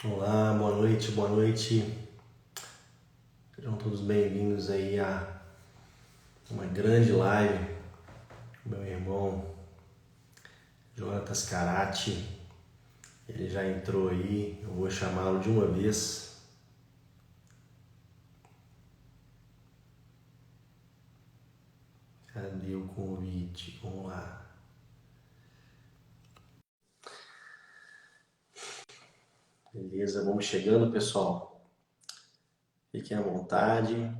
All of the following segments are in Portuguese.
Olá, boa noite, boa noite. Sejam todos bem-vindos aí a uma grande live. Meu irmão Jonatas Carati, ele já entrou aí, eu vou chamá-lo de uma vez. Cadê o convite? Vamos lá. Beleza, vamos chegando, pessoal. Fiquem à vontade.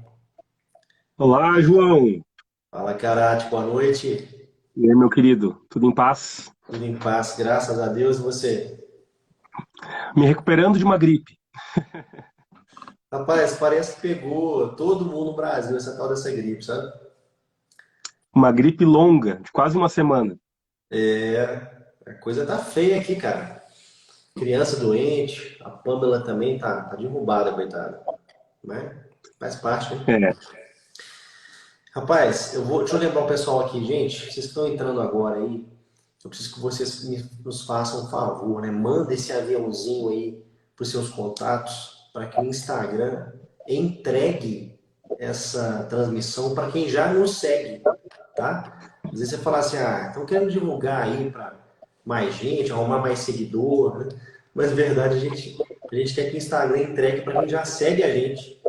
Olá, João. Fala, Carati, boa noite. E aí, meu querido? Tudo em paz? Tudo em paz, graças a Deus. E você? Me recuperando de uma gripe. Rapaz, parece que pegou todo mundo no Brasil essa tal dessa gripe, sabe? Uma gripe longa, de quase uma semana. É, a coisa tá feia aqui, cara. Criança doente, a Pamela também tá derrubada, coitada. Mas faz parte, né? É. Rapaz, deixa eu lembrar o pessoal aqui, gente. Vocês que estão entrando agora aí, eu preciso que vocês nos façam um favor, né? Manda esse aviãozinho aí pros seus contatos para que o Instagram entregue essa transmissão para quem já nos segue, tá? Às vezes você fala assim, estão querendo divulgar aí para mais gente, arrumar mais seguidor, né? Mas na verdade a gente quer que o Instagram entregue para quem já segue a gente.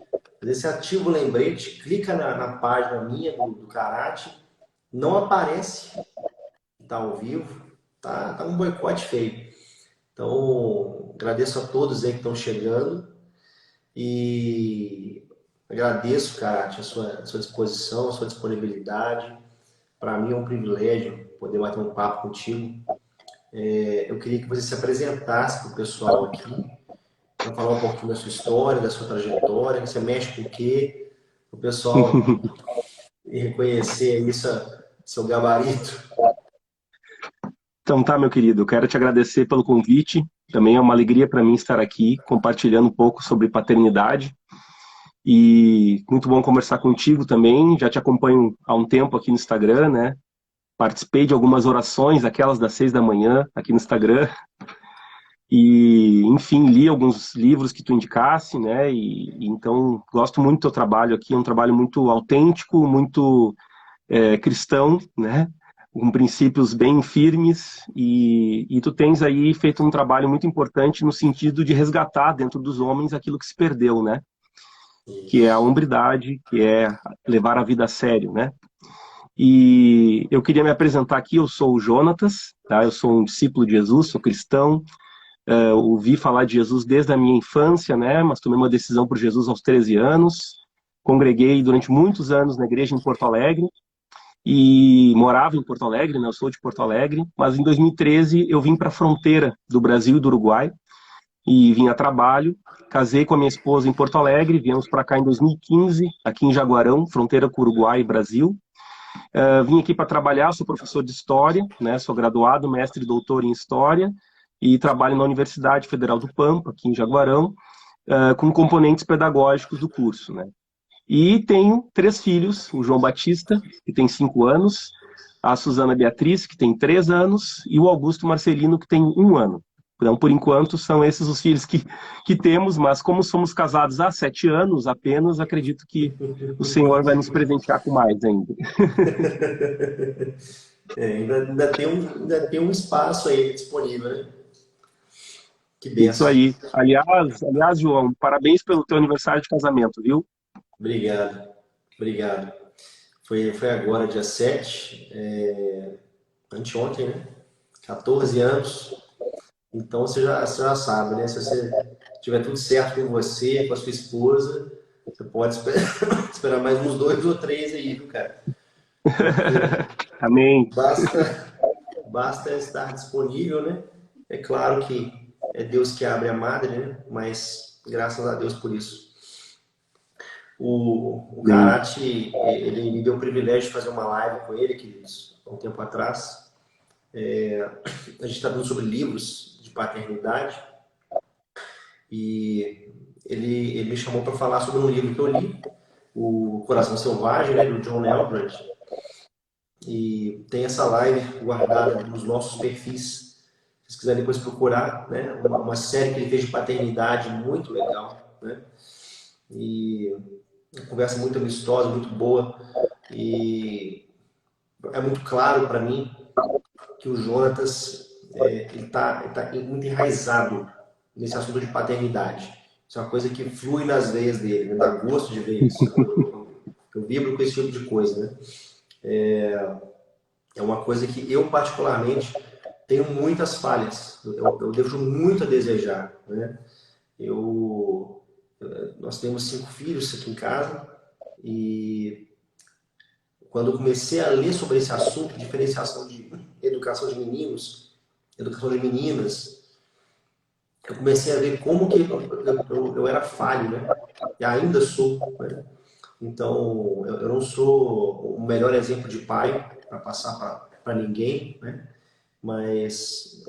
Às vezes você ativa o lembrete, clica na página minha do Karate, não aparece que tá ao vivo, tá um boicote feio. Então, agradeço a todos aí que estão chegando e agradeço, Karate, a sua disposição, a sua disponibilidade. Para mim é um privilégio poder bater um papo contigo. Eu queria que você se apresentasse para o pessoal aqui, para falar um pouquinho da sua história, da sua trajetória, você mexe com o quê, o pessoal reconhecer aí seu gabarito. Então tá, meu querido, eu quero te agradecer pelo convite. Também é uma alegria para mim estar aqui compartilhando um pouco sobre paternidade. E muito bom conversar contigo também. Já te acompanho há um tempo aqui no Instagram, né? Participei de algumas orações, aquelas das 6 da manhã, aqui no Instagram. E, enfim, li alguns livros que tu indicasse, né? E então gosto muito do teu trabalho aqui. É um trabalho muito autêntico, muito cristão, né? Com princípios bem firmes, e tu tens aí feito um trabalho muito importante no sentido de resgatar dentro dos homens aquilo que se perdeu, né? Que é a Isso. hombridade, que é levar a vida a sério, né? E eu queria me apresentar aqui, eu sou o Jonatas, tá? Eu sou um discípulo de Jesus, sou cristão, ouvi falar de Jesus desde a minha infância, né? Mas tomei uma decisão por Jesus aos 13 anos, congreguei durante muitos anos na igreja em Porto Alegre, e morava em Porto Alegre, né? Eu sou de Porto Alegre, mas em 2013 eu vim para a fronteira do Brasil e do Uruguai e vim a trabalho. Casei com a minha esposa em Porto Alegre, viemos para cá em 2015, aqui em Jaguarão, fronteira com Uruguai e Brasil. Vim aqui para trabalhar, sou professor de História, né? Sou graduado, mestre e doutor em História e trabalho na Universidade Federal do Pampa, aqui em Jaguarão, com componentes pedagógicos do curso, né? E tenho 3 filhos, o João Batista, que tem 5 anos, a Suzana Beatriz, que tem 3 anos, e o Augusto Marcelino, que tem 1 ano. Então, por enquanto, são esses os filhos que temos, mas como somos casados há 7 anos apenas, acredito que o Senhor vai nos presentear com mais ainda. Ainda tem um espaço aí disponível, né? Que Isso benção. aí. Aliás, João, parabéns pelo teu aniversário de casamento, viu? Obrigado, obrigado. Foi agora, dia 7, anteontem, né? 14 anos. Então você já sabe, né? Se você tiver tudo certo com você, com a sua esposa, você pode esperar, esperar mais uns 2 ou 3 aí, viu, cara? Porque Amém. basta estar disponível, né? É claro que é Deus que abre a madre, né? Mas graças a Deus por isso. O Amém. Karate, ele me deu o privilégio de fazer uma live com ele, queridos, há um tempo atrás. A gente está falando sobre livros de paternidade e ele me chamou para falar sobre um livro que eu li, O Coração Selvagem, né, do John Eldredge. E tem essa live guardada nos nossos perfis. vocês quiserem depois procurar, né? Uma série que ele fez de paternidade muito legal, né? E uma conversa muito amistosa, muito boa. E é muito claro para mim que o Jonatas ele tá muito enraizado nesse assunto de paternidade. Isso é uma coisa que flui nas veias dele, me dá gosto de ver isso. Eu vibro com esse tipo de coisa, né? É uma coisa que eu, particularmente, tenho muitas falhas. Eu deixo muito a desejar, né? Eu, nós temos 5 filhos aqui em casa e quando eu comecei a ler sobre esse assunto, diferenciação de educação de meninos, educação de meninas, eu comecei a ver como que eu era falho, né? E ainda sou, né? Então, eu não sou o melhor exemplo de pai para passar para ninguém, né? Mas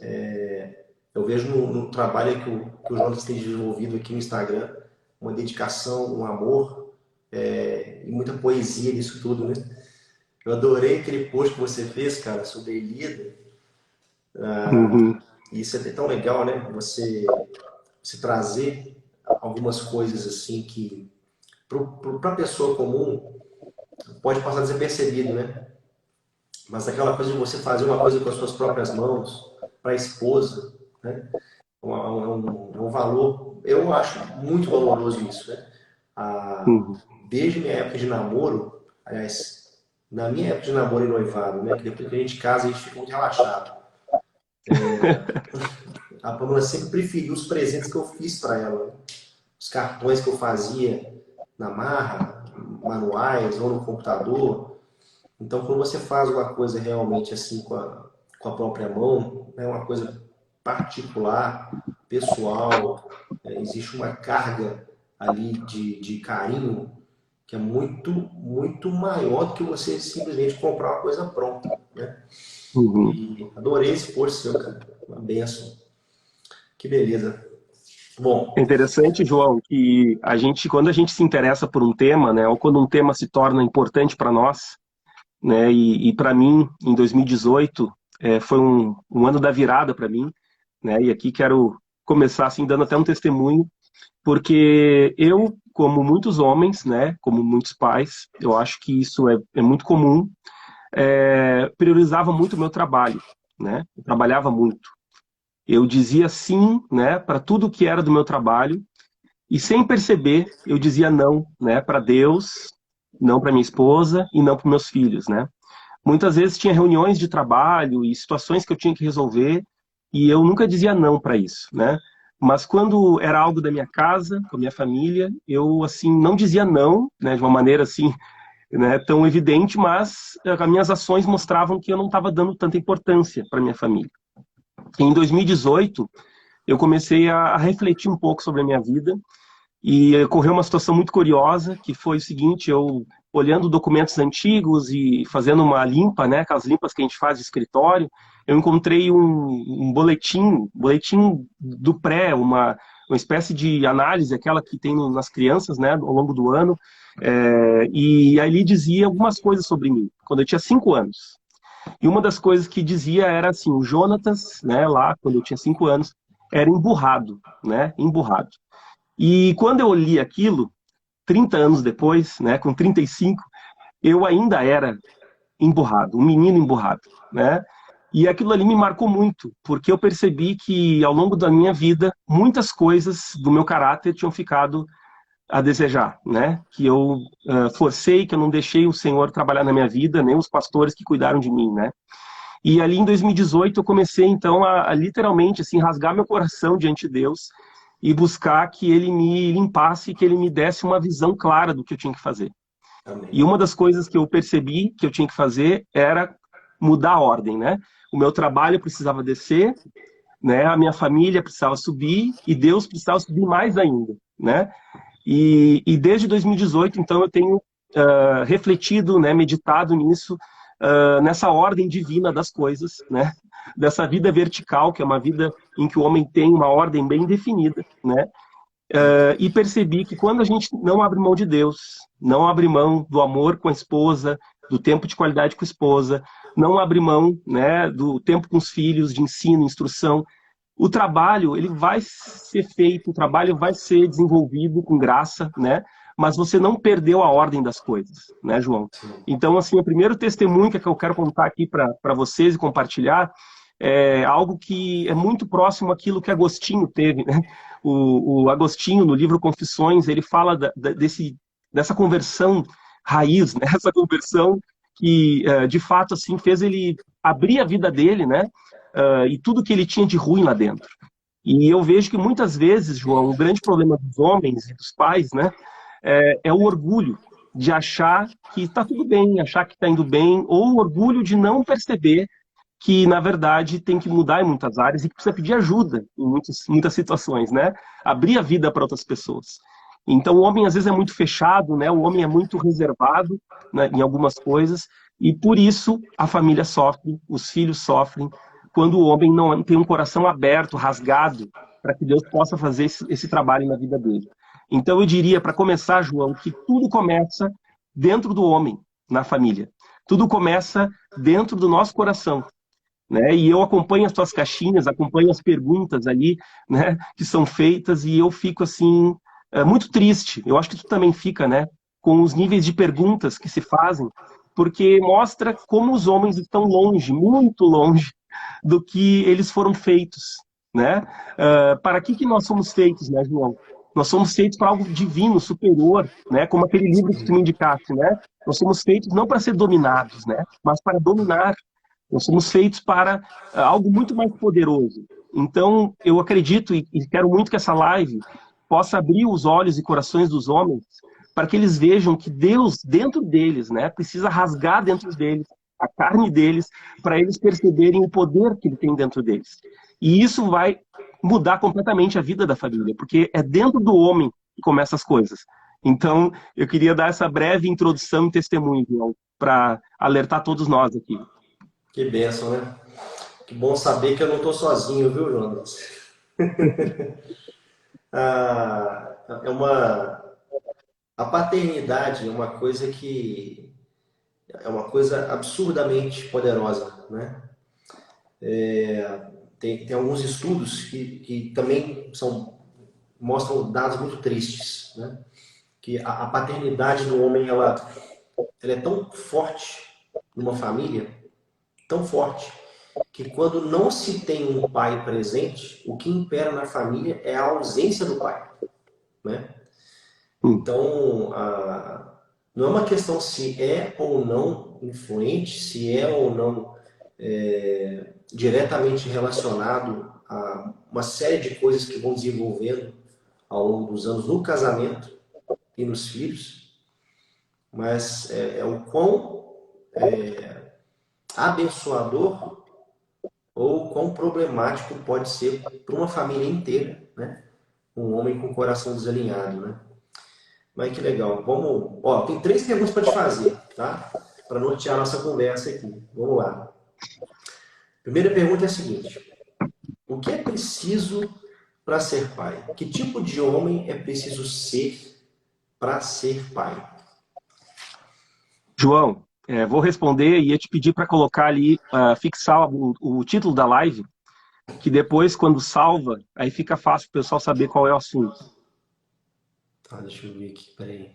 eu vejo no trabalho que o Jonas tem desenvolvido aqui no Instagram, uma dedicação, um amor e muita poesia nisso tudo, né? Eu adorei aquele post que você fez, cara, sobre a Ilíada. Uhum. Isso é tão legal, né? Você trazer algumas coisas assim que para a pessoa comum pode passar desapercebido, né? Mas aquela coisa de você fazer uma coisa com as suas próprias mãos, para a esposa, né? É um valor, eu acho muito valoroso isso, né? Ah, Uhum. desde minha época de namoro, aliás, na minha época de namoro e noivado, né? Que depois que a gente casa, a gente fica muito relaxado. A Pamela sempre preferiu os presentes que eu fiz para ela, né? Os cartões que eu fazia na marra, manuais ou no computador. Então, quando você faz uma coisa realmente assim com a própria mão, é uma coisa particular, pessoal, existe uma carga ali de carinho que é muito, muito maior do que você simplesmente comprar uma coisa pronta, né? Uhum. E adorei esse post seu, cara. Uma benção. Que beleza. É Bom, interessante, João, que quando a gente se interessa por um tema, né, ou quando um tema se torna importante para nós, né, e para mim, em 2018, foi um ano da virada para mim, né, e aqui quero começar assim dando até um testemunho, porque eu, como muitos homens, né, como muitos pais, eu acho que isso é muito comum, priorizava muito o meu trabalho, né, eu trabalhava muito. Eu dizia sim, né, para tudo que era do meu trabalho, e sem perceber, eu dizia não, né, para Deus, não para minha esposa e não para meus filhos, né? Muitas vezes tinha reuniões de trabalho e situações que eu tinha que resolver e eu nunca dizia não para isso, né? Mas quando era algo da minha casa, com a minha família, eu assim não dizia não, né, de uma maneira assim, né, tão evidente, mas as minhas ações mostravam que eu não estava dando tanta importância para minha família. E em 2018, eu comecei a refletir um pouco sobre a minha vida e ocorreu uma situação muito curiosa, que foi o seguinte, eu olhando documentos antigos e fazendo uma limpa, né, aquelas limpas que a gente faz de escritório, eu encontrei um boletim do pré, uma espécie de análise, aquela que tem nas crianças, né, ao longo do ano, e ali dizia algumas coisas sobre mim, quando eu tinha 5 anos. E uma das coisas que dizia era assim, o Jonatas, né, lá, quando eu tinha 5 anos, era emburrado, né, emburrado. E quando eu li aquilo, 30 anos depois, né, com 35, eu ainda era emburrado, um menino emburrado, né? E aquilo ali me marcou muito, porque eu percebi que ao longo da minha vida, muitas coisas do meu caráter tinham ficado a desejar, né? Que eu forcei, que eu não deixei o Senhor trabalhar na minha vida, nem os pastores que cuidaram de mim, né? E ali em 2018 eu comecei então a literalmente assim rasgar meu coração diante de Deus e buscar que ele me limpasse, que ele me desse uma visão clara do que eu tinha que fazer. E amém. uma das coisas que eu percebi que eu tinha que fazer era mudar a ordem, né? O meu trabalho precisava descer, né? A minha família precisava subir e Deus precisava subir mais ainda, né? E desde 2018, então, eu tenho refletido, né, meditado nisso, nessa ordem divina das coisas, né? Dessa vida vertical, que é uma vida em que o homem tem uma ordem bem definida, né? E percebi que quando a gente não abre mão de Deus, não abre mão do amor com a esposa, do tempo de qualidade com a esposa, não abre mão, né, do tempo com os filhos, de ensino, instrução, o trabalho, ele vai ser feito, o trabalho vai ser desenvolvido com graça, né? Mas você não perdeu a ordem das coisas, né, João? Então, assim, o primeiro testemunho que eu quero contar aqui para vocês e compartilhar é algo que é muito próximo àquilo que Agostinho teve, né? O Agostinho, no livro Confissões, ele fala dessa conversão raiz, né? Essa conversão que, de fato, assim, fez ele abrir a vida dele, né? E tudo que ele tinha de ruim lá dentro. E eu vejo que muitas vezes, João, o grande problema dos homens e dos pais, né, é o orgulho de achar que está tudo bem, achar que está indo bem, ou o orgulho de não perceber que, na verdade, tem que mudar em muitas áreas e que precisa pedir ajuda em muitas situações, né? Abrir a vida para outras pessoas. Então, o homem, às vezes, é muito fechado, né? O homem é muito reservado, né, em algumas coisas, e por isso a família sofre, os filhos sofrem, quando o homem não tem um coração aberto, rasgado, para que Deus possa fazer esse trabalho na vida dele. Então, eu diria, para começar, João, que tudo começa dentro do homem, na família. Tudo começa dentro do nosso coração, né? E eu acompanho as tuas caixinhas, acompanho as perguntas ali, né, que são feitas, e eu fico, assim, muito triste. Eu acho que tu também fica, né, com os níveis de perguntas que se fazem, porque mostra como os homens estão longe, muito longe, do que eles foram feitos, né? Para que nós somos feitos, né, João? Nós somos feitos para algo divino, superior, né? Como aquele livro que tu me indicaste, né? Nós somos feitos não para ser dominados, né? Mas para dominar. Nós somos feitos para algo muito mais poderoso. Então, eu acredito e quero muito que essa live possa abrir os olhos e corações dos homens para que eles vejam que Deus, dentro deles, né, precisa rasgar dentro deles a carne deles, para eles perceberem o poder que ele tem dentro deles. E isso vai mudar completamente a vida da família, porque é dentro do homem que começam as coisas. Então, eu queria dar essa breve introdução e testemunho, para alertar todos nós aqui. Que bênção, né? Que bom saber que eu não estou sozinho, viu, Jonas? É a paternidade é uma coisa que é uma coisa absurdamente poderosa, né? Tem alguns estudos que também mostram dados muito tristes, né? Que a paternidade do homem ela é tão forte numa família, tão forte, que quando não se tem um pai presente, o que impera na família é a ausência do pai, né? Então, não é uma questão se é ou não influente, se é ou não diretamente relacionado a uma série de coisas que vão desenvolvendo ao longo dos anos no casamento e nos filhos, mas é o quão abençoador ou quão problemático pode ser para uma família inteira, né? Um homem com o coração desalinhado, né? Mas que legal. Vamos, tem 3 perguntas para te fazer, tá? Para nortear a nossa conversa aqui. Vamos lá. Primeira pergunta é a seguinte: o que é preciso para ser pai? Que tipo de homem é preciso ser para ser pai? João, vou responder e ia te pedir para colocar ali, fixar o título da live, que depois, quando salva, aí fica fácil o pessoal saber qual é o assunto. Tá, deixa eu ver aqui, peraí.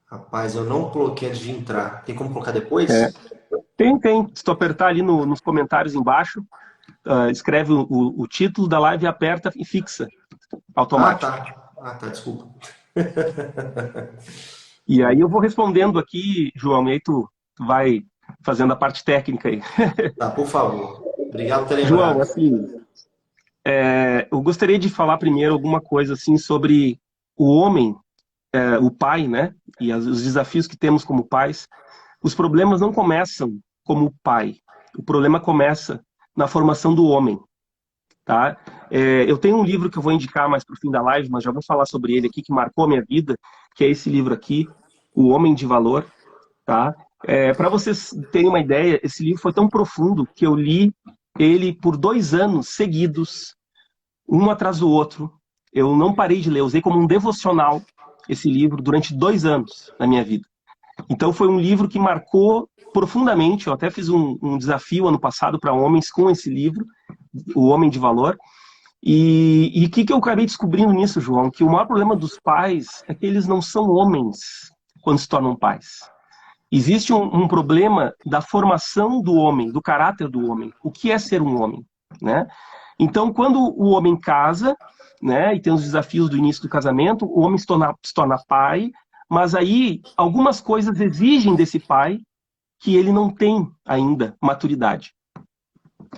Rapaz, eu não coloquei antes de entrar. Tem como colocar depois? Tem. Se tu apertar ali nos comentários embaixo, escreve o título da live, aperta e fixa. Automático. Tá, desculpa. E aí eu vou respondendo aqui, João, e aí tu vai fazendo a parte técnica aí. Tá, por favor. Obrigado por ter João, lembrado. assim, eu gostaria de falar primeiro alguma coisa assim sobre o homem, o pai, né? E os desafios que temos como pais. Os problemas não começam como pai. O problema começa na formação do homem, tá? Eu tenho um livro que eu vou indicar mais para o fim da live, mas já vou falar sobre ele aqui, que marcou a minha vida, que é esse livro aqui, O Homem de Valor, tá? Para vocês terem uma ideia, esse livro foi tão profundo que eu li ele por 2 anos seguidos, um atrás do outro. Eu não parei de ler, usei como um devocional esse livro durante 2 anos na minha vida. Então foi um livro que marcou profundamente. Eu até fiz um desafio ano passado para homens com esse livro, O Homem de Valor. E o que eu acabei descobrindo nisso, João? Que o maior problema dos pais é que eles não são homens quando se tornam pais. Existe um problema da formação do homem, do caráter do homem. O que é ser um homem, né? Então, quando o homem casa, né, e tem os desafios do início do casamento, o homem se torna pai, mas aí algumas coisas exigem desse pai que ele não tem ainda maturidade.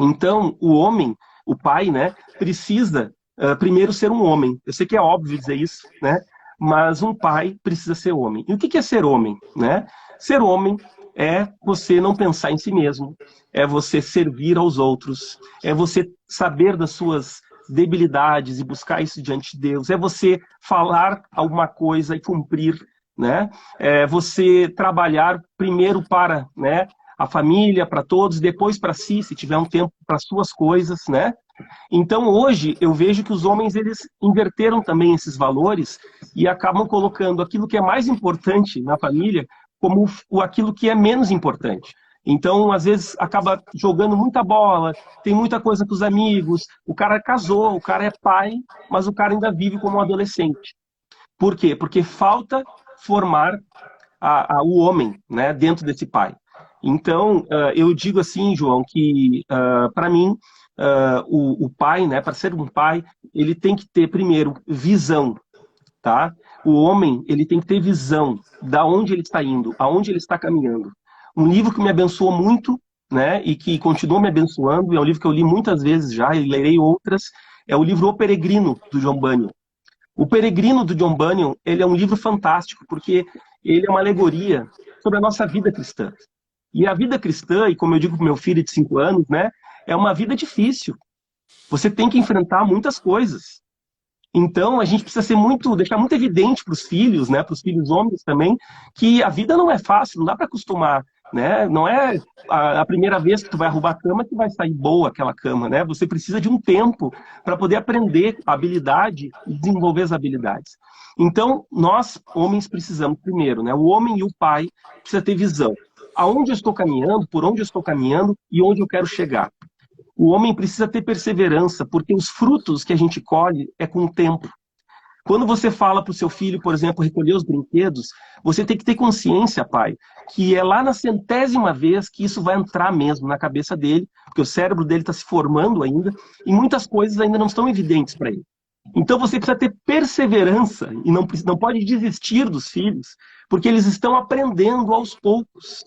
Então, o homem, o pai, né, precisa primeiro ser um homem. Eu sei que é óbvio dizer isso, né? Mas um pai precisa ser homem. E o que é ser homem, né? Ser homem é você não pensar em si mesmo, é você servir aos outros, é você saber das suas debilidades e buscar isso diante de Deus, é você falar alguma coisa e cumprir, né? É você trabalhar primeiro para, né, a família, para todos, depois para si, se tiver um tempo para suas coisas, né? Então, hoje, eu vejo que os homens, eles inverteram também esses valores e acabam colocando aquilo que é mais importante na família como aquilo que é menos importante. Então, às vezes, acaba jogando muita bola, tem muita coisa com os amigos, o cara casou, o cara é pai, mas o cara ainda vive como um adolescente. Por quê? Porque falta formar o homem, né, dentro desse pai. Então, eu digo assim, João, que para mim, o pai, né, para ser um pai, ele tem que ter, primeiro, visão, tá? O homem, ele tem que ter visão da onde ele está indo, aonde ele está caminhando. Um livro que me abençoou muito, né, e que continua me abençoando, é um livro que eu li muitas vezes já, e lerei outras, é o livro O Peregrino, do John Bunyan. O Peregrino, do John Bunyan, ele é um livro fantástico, porque ele é uma alegoria sobre a nossa vida cristã. E a vida cristã, e como eu digo para o meu filho de 5 anos, né, é uma vida difícil. Você tem que enfrentar muitas coisas. Então, a gente precisa deixar muito evidente para os filhos, né, para os filhos homens também, que a vida não é fácil, não dá para acostumar, né? Não é a primeira vez que tu vai arrumar a cama que vai sair boa aquela cama, né? Você precisa de um tempo para poder aprender a habilidade e desenvolver as habilidades. Então, nós, homens, precisamos primeiro, né? O homem e o pai precisa ter visão. Aonde eu estou caminhando, por onde eu estou caminhando e onde eu quero chegar. O homem precisa ter perseverança, porque os frutos que a gente colhe é com o tempo. Quando você fala para o seu filho, por exemplo, recolher os brinquedos, você tem que ter consciência, pai, que é lá na 100ª vez que isso vai entrar mesmo na cabeça dele, porque o cérebro dele está se formando ainda, e muitas coisas ainda não estão evidentes para ele. Então você precisa ter perseverança e não pode desistir dos filhos, porque eles estão aprendendo aos poucos,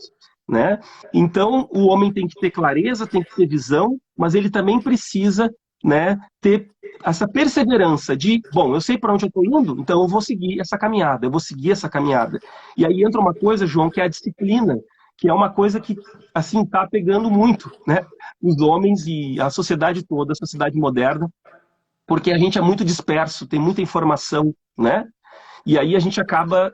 né? Então o homem tem que ter clareza, tem que ter visão, mas ele também precisa, né, ter essa perseverança de, bom, eu sei para onde eu estou indo, então eu vou seguir essa caminhada, eu vou seguir essa caminhada. E aí entra uma coisa, João, que é a disciplina, que é uma coisa que, assim, está pegando muito, né, os homens e a sociedade toda, a sociedade moderna, porque a gente é muito disperso, tem muita informação, né? E aí a gente acaba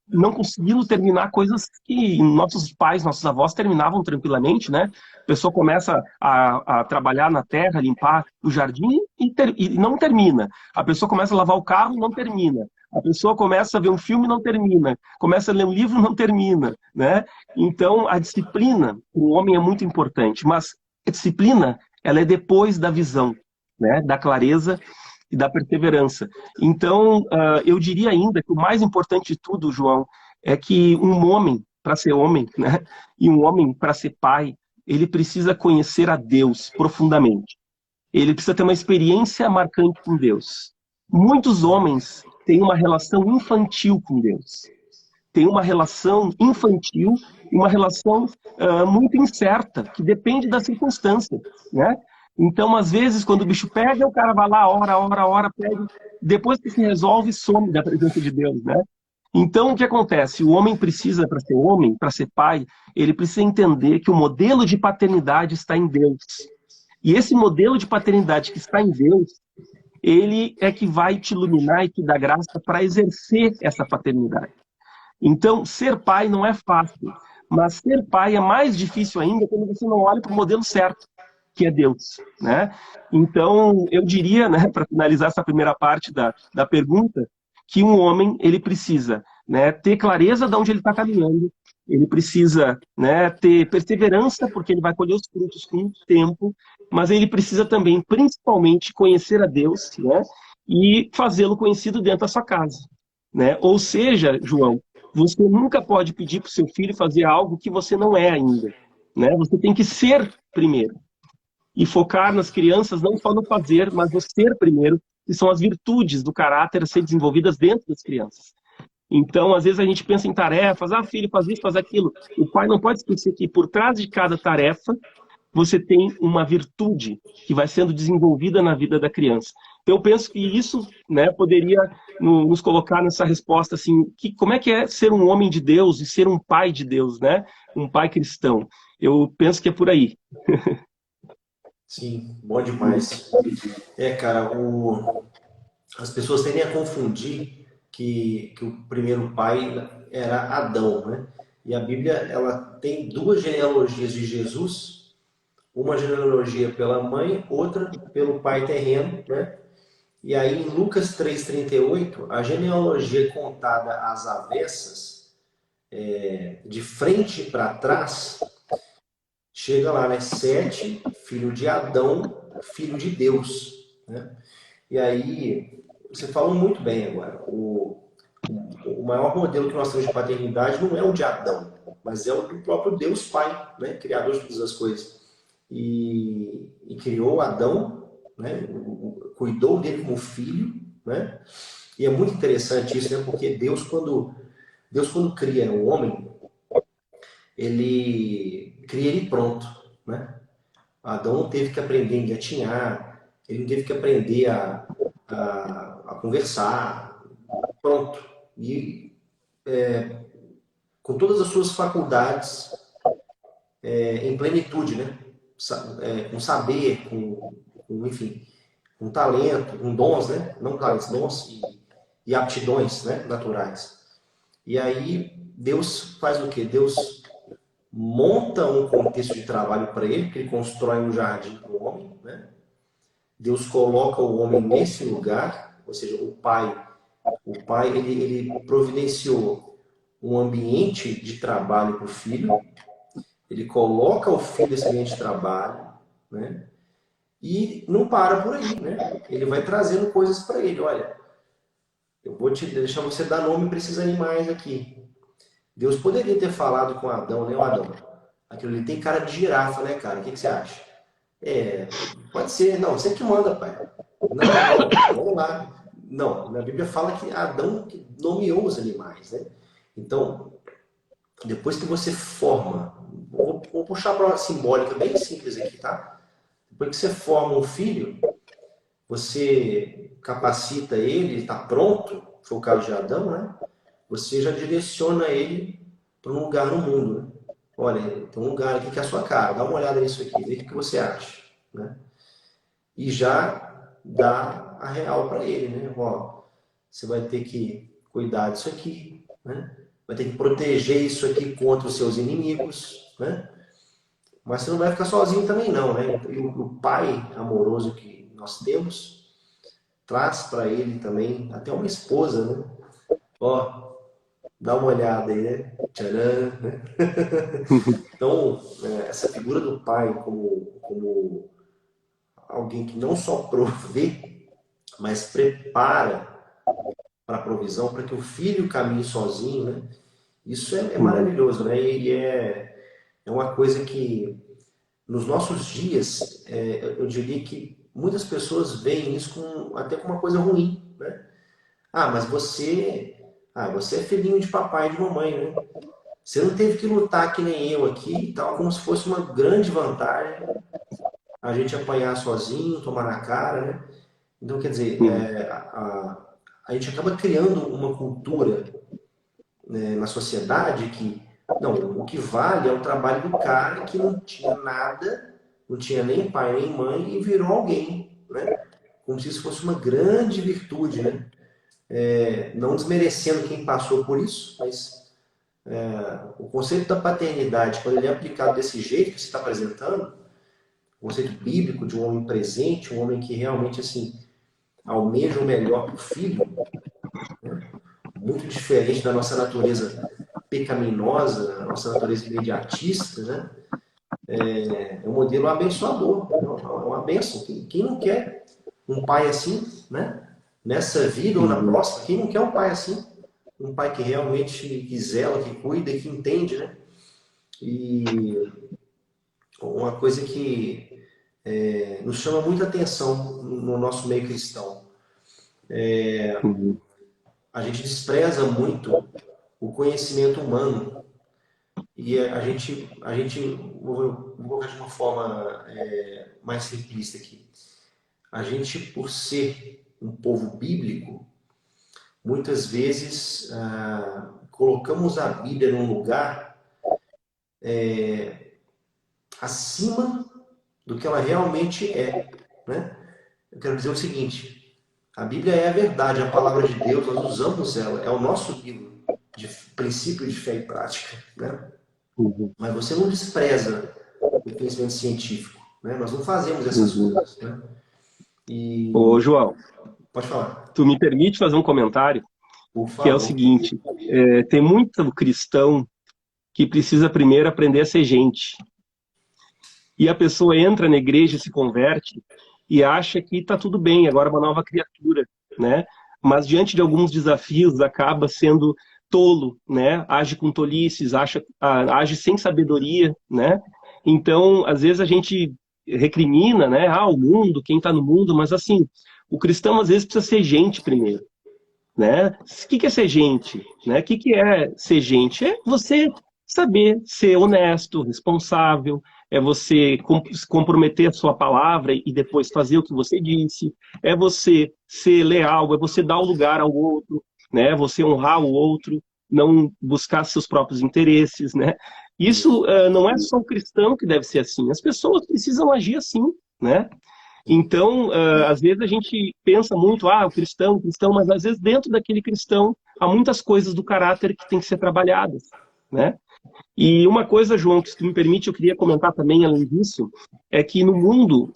não conseguindo terminar coisas que nossos pais, nossos avós terminavam tranquilamente, né? A pessoa começa a trabalhar na terra, limpar o jardim e não termina. A pessoa começa a lavar o carro e não termina. A pessoa começa a ver um filme e não termina. Começa a ler um livro e não termina, né? Então, a disciplina, o homem é muito importante, mas a disciplina, ela é depois da visão, né? Da clareza e da perseverança. Então, eu diria ainda que o mais importante de tudo, João, é que um homem, para ser homem, né, e um homem para ser pai, ele precisa conhecer a Deus profundamente. Ele precisa ter uma experiência marcante com Deus. Muitos homens têm uma relação infantil com Deus. Tem uma relação infantil e uma relação muito incerta, que depende da circunstância, né? Então, às vezes, quando o bicho pega, o cara vai lá, ora, pega. Depois que se resolve, some da presença de Deus, né? Então, o que acontece? O homem precisa, para ser homem, para ser pai, ele precisa entender que o modelo de paternidade está em Deus. E esse modelo de paternidade que está em Deus, ele é que vai te iluminar e te dar graça para exercer essa paternidade. Então, ser pai não é fácil, mas ser pai é mais difícil ainda quando você não olha para o modelo certo, que é Deus, né? Então, eu diria, né, para finalizar essa primeira parte da pergunta, que um homem, ele precisa, né, ter clareza de onde ele está caminhando, ele precisa, né, ter perseverança, porque ele vai colher os frutos com o tempo, mas ele precisa também, principalmente, conhecer a Deus, né, e fazê-lo conhecido dentro da sua casa, né? Ou seja, João, você nunca pode pedir para o seu filho fazer algo que você não é ainda, né? Você tem que ser primeiro e focar nas crianças não só no fazer, mas no ser primeiro, que são as virtudes do caráter a ser desenvolvidas dentro das crianças. Então, às vezes a gente pensa em tarefas, filho, faz isso, faz aquilo. O pai não pode esquecer que por trás de cada tarefa você tem uma virtude que vai sendo desenvolvida na vida da criança. Então, eu penso que isso, né, poderia nos colocar nessa resposta assim, como é que é ser um homem de Deus e ser um pai de Deus, né? Um pai cristão. Eu penso que é por aí. Sim, bom demais. Cara, as pessoas tendem a confundir que o primeiro pai era Adão, né? E a Bíblia, ela tem duas genealogias de Jesus, uma genealogia pela mãe, outra pelo pai terreno, né? E aí em Lucas 3,38, a genealogia contada às avessas, de frente para trás, chega lá, né? Sete, filho de Adão, filho de Deus, né? E aí, você falou muito bem agora. O maior modelo que nós temos de paternidade não é o de Adão, mas é o do próprio Deus Pai, né? Criador de todas as coisas. E criou Adão, né? Cuidou dele como filho, né? E é muito interessante isso, né? Porque Deus quando cria o homem, ele cria ele pronto, né? Adão não teve que aprender a engatinhar, ele não teve que aprender a conversar, pronto. E com todas as suas faculdades em plenitude, né? Com saber, enfim, com talento, com dons, né? Não talentos, dons e aptidões, né? Naturais. E aí Deus faz o quê? Deus monta um contexto de trabalho para ele, que ele constrói um jardim para o homem, né? Deus coloca o homem nesse lugar, ou seja, o pai ele providenciou um ambiente de trabalho para o filho, ele coloca o filho nesse ambiente de trabalho, né? E não para por aí, né? Ele vai trazendo coisas para ele. Olha, eu vou te deixar você dar nome para esses animais aqui. Deus poderia ter falado com Adão, né? O Adão, aquilo ali tem cara de girafa, né, cara? O que você acha? Pode ser. Não, você que manda, pai. Não, não, vamos lá. Não, na Bíblia fala que Adão nomeou os animais, né? Então, depois que você forma, vou puxar para uma simbólica bem simples aqui, tá? Depois que você forma um filho, você capacita ele, ele está pronto, foi o caso de Adão, né? Você já direciona ele para um lugar no mundo, né? Olha, tem um lugar aqui que é a sua cara, dá uma olhada nisso aqui, vê o que você acha, né? E já dá a real para ele, né? Ó, você vai ter que cuidar disso aqui, né? Vai ter que proteger isso aqui contra os seus inimigos, né? Mas você não vai ficar sozinho também não, né? E o pai amoroso que nós temos traz para ele também até uma esposa, né? Ó, dá uma olhada aí, né? Tcharam, né? Então, essa figura do pai como alguém que não só provê, mas prepara para a provisão, para que o filho caminhe sozinho, né? Isso é maravilhoso, né? E é uma coisa que, nos nossos dias, eu diria que muitas pessoas veem isso até como uma coisa ruim, né? Mas você é filhinho de papai e de mamãe, né? Você não teve que lutar que nem eu aqui e tal, como se fosse uma grande vantagem a gente apanhar sozinho, tomar na cara, né? Então, quer dizer, Sim. a gente acaba criando uma cultura, né, na sociedade que, não, o que vale é o trabalho do cara que não tinha nada, não tinha nem pai nem mãe e virou alguém, né? Como se isso fosse uma grande virtude, né? Não desmerecendo quem passou por isso, mas o conceito da paternidade, quando ele é aplicado desse jeito que você está apresentando, o conceito bíblico de um homem presente, um homem que realmente assim almeja o melhor para o filho, muito diferente da nossa natureza pecaminosa, a nossa natureza imediatista, né? É um modelo abençoador, é uma bênção. Quem não quer um pai assim, né? Nessa vida ou na Uhum. próxima, quem não quer um pai assim? Um pai que realmente que zela, que cuida, que entende, né? E uma coisa que nos chama muita atenção no nosso meio cristão. Uhum. A gente despreza muito o conhecimento humano e vou colocar de uma forma mais simplista aqui. A gente, por ser um povo bíblico, muitas vezes colocamos a Bíblia num lugar acima do que ela realmente é, né? Eu quero dizer o seguinte: a Bíblia é a verdade, a palavra de Deus, nós usamos ela, é o nosso livro de princípio de fé e prática, né? Uhum. Mas você não despreza o conhecimento científico, né? Nós não fazemos essas Uhum. coisas, né? Ô, E João, pode falar, tu me permite fazer um comentário, por que é o favor. seguinte, tem muito cristão que precisa primeiro aprender a ser gente. E a pessoa entra na igreja, se converte e acha que está tudo bem, agora é uma nova criatura, né? Mas diante de alguns desafios acaba sendo tolo, né? Age com tolices, age sem sabedoria, né? Então, às vezes a gente recrimina, né? Ah, o mundo, quem está no mundo, mas assim, o cristão às vezes precisa ser gente primeiro, né? O que é ser gente? Né? O que é ser gente? É você saber ser honesto, responsável, é você se comprometer a sua palavra e depois fazer o que você disse, é você ser leal, é você dar o lugar ao outro, né? Você honrar o outro, não buscar seus próprios interesses, né? Isso Isso. não é só o cristão que deve ser assim, as pessoas precisam agir assim, né? Então, às vezes a gente pensa muito, o cristão, mas às vezes dentro daquele cristão há muitas coisas do caráter que tem que ser trabalhadas, né? E uma coisa, João, que se tu me permite, eu queria comentar também, além disso, é que no mundo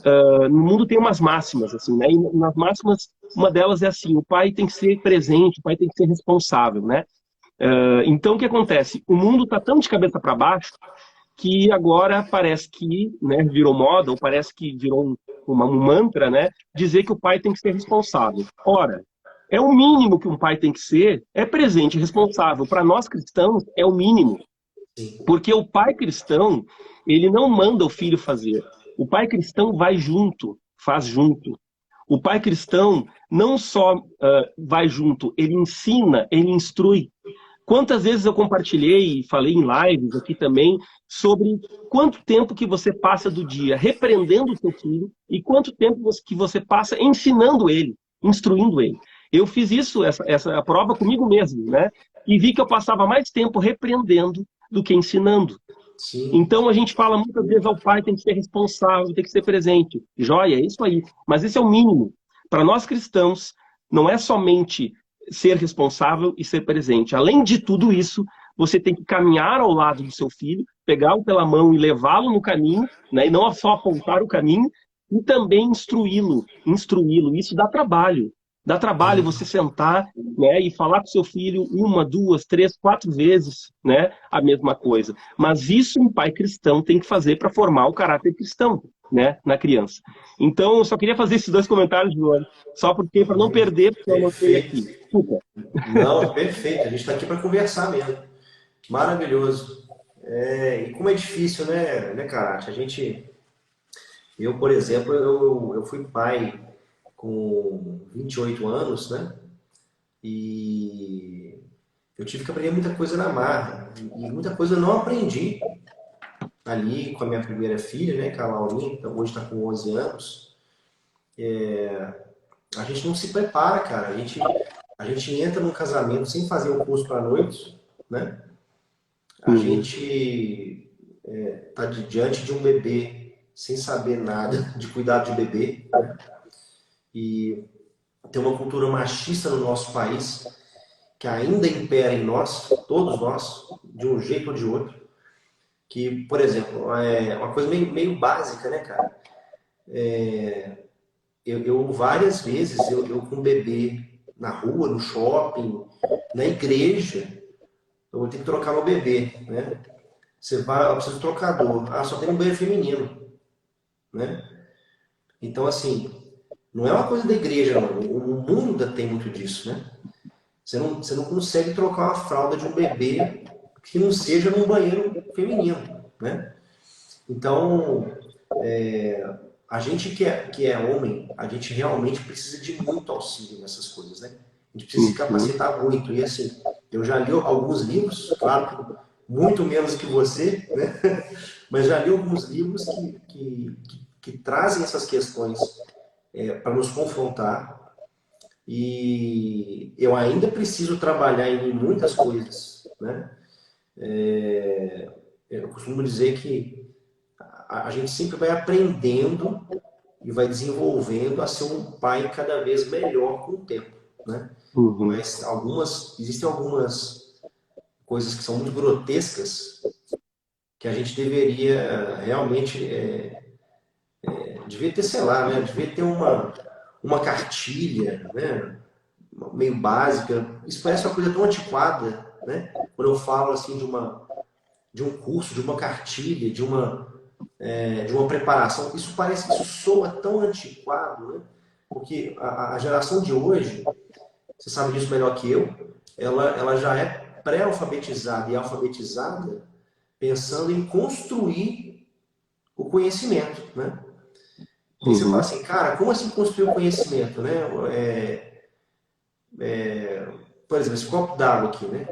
tem umas máximas, assim, né? E nas máximas, uma delas é assim, o pai tem que ser presente, o pai tem que ser responsável, né? Então, o que acontece? O mundo está tão de cabeça para baixo que agora parece que, né, virou moda, ou parece que virou um mantra, né, dizer que o pai tem que ser responsável. Ora, é o mínimo que um pai tem que ser, é presente e responsável. Para nós cristãos, é o mínimo. Sim. Porque o pai cristão, ele não manda o filho fazer. O pai cristão vai junto, faz junto. O pai cristão não só vai junto, ele ensina, ele instrui. Quantas vezes eu compartilhei e falei em lives aqui também sobre quanto tempo que você passa do dia repreendendo o seu filho e quanto tempo que você passa ensinando ele, instruindo ele. Eu fiz isso, essa prova comigo mesmo, né? E vi que eu passava mais tempo repreendendo do que ensinando. Sim. Então a gente fala muitas vezes ao pai tem que ser responsável, tem que ser presente. Joia, é isso aí. Mas esse é o mínimo. Para nós cristãos, não é somente ser responsável e ser presente. Além de tudo isso, você tem que caminhar ao lado do seu filho, pegá-lo pela mão e levá-lo no caminho, né? E não só apontar o caminho, e também instruí-lo, instruí-lo. Isso dá trabalho. Dá trabalho você sentar, né, e falar com seu filho uma, duas, três, quatro vezes, né, a mesma coisa. Mas isso um pai cristão tem que fazer para formar o caráter cristão, né, na criança. Então, eu só queria fazer esses dois comentários, João, só porque para não perder, porque eu anotei aqui. Perfeito. Desculpa. Não, perfeito. A gente está aqui para conversar mesmo. Maravilhoso. E como é difícil, né, Karate? Eu, por exemplo, eu fui pai com 28 anos, né? E eu tive que aprender muita coisa na marra. E muita coisa eu não aprendi ali com a minha primeira filha, né, que é a Laurinha, então hoje está com 11 anos. A gente não se prepara, cara. A gente entra num casamento sem fazer o curso para noite, né? A Uhum, gente tá diante de um bebê sem saber nada de cuidado de bebê, né? E tem uma cultura machista no nosso país que ainda impera em nós, todos nós, de um jeito ou de outro. Que, por exemplo, é uma coisa meio básica, né, cara? Eu várias vezes, eu com um bebê na rua, no shopping, na igreja, eu vou ter que trocar meu bebê, né? Você vai, eu preciso de trocador. Ah, só tem um banheiro feminino, né? Então, assim, não é uma coisa da igreja, não. O mundo ainda tem muito disso, né? Você não consegue trocar uma fralda de um bebê que não seja num banheiro feminino, né? Então, a gente que é homem, a gente realmente precisa de muito auxílio nessas coisas, né? A gente precisa se Uhum. capacitar muito. E assim, eu já li alguns livros, claro que muito menos que você, né? Mas já li alguns livros que trazem essas questões para nos confrontar. E eu ainda preciso trabalhar em mim muitas coisas, né? Eu costumo dizer que a gente sempre vai aprendendo e vai desenvolvendo a ser um pai cada vez melhor com o tempo, né? Uhum. Mas existem algumas coisas que são muito grotescas que a gente deveria realmente, devia ter, sei lá, né? Devia ter uma cartilha, né? Meio básica. Isso parece uma coisa tão antiquada, né? Quando eu falo assim de um curso, de uma cartilha, de uma preparação, isso parece que isso soa tão antiquado, né? Porque a geração de hoje, você sabe disso melhor que eu, ela já é pré-alfabetizada e alfabetizada pensando em construir o conhecimento, né? E aí você fala Uhum. assim, cara, como assim construir o conhecimento, né? Por exemplo, esse copo d'água aqui, né?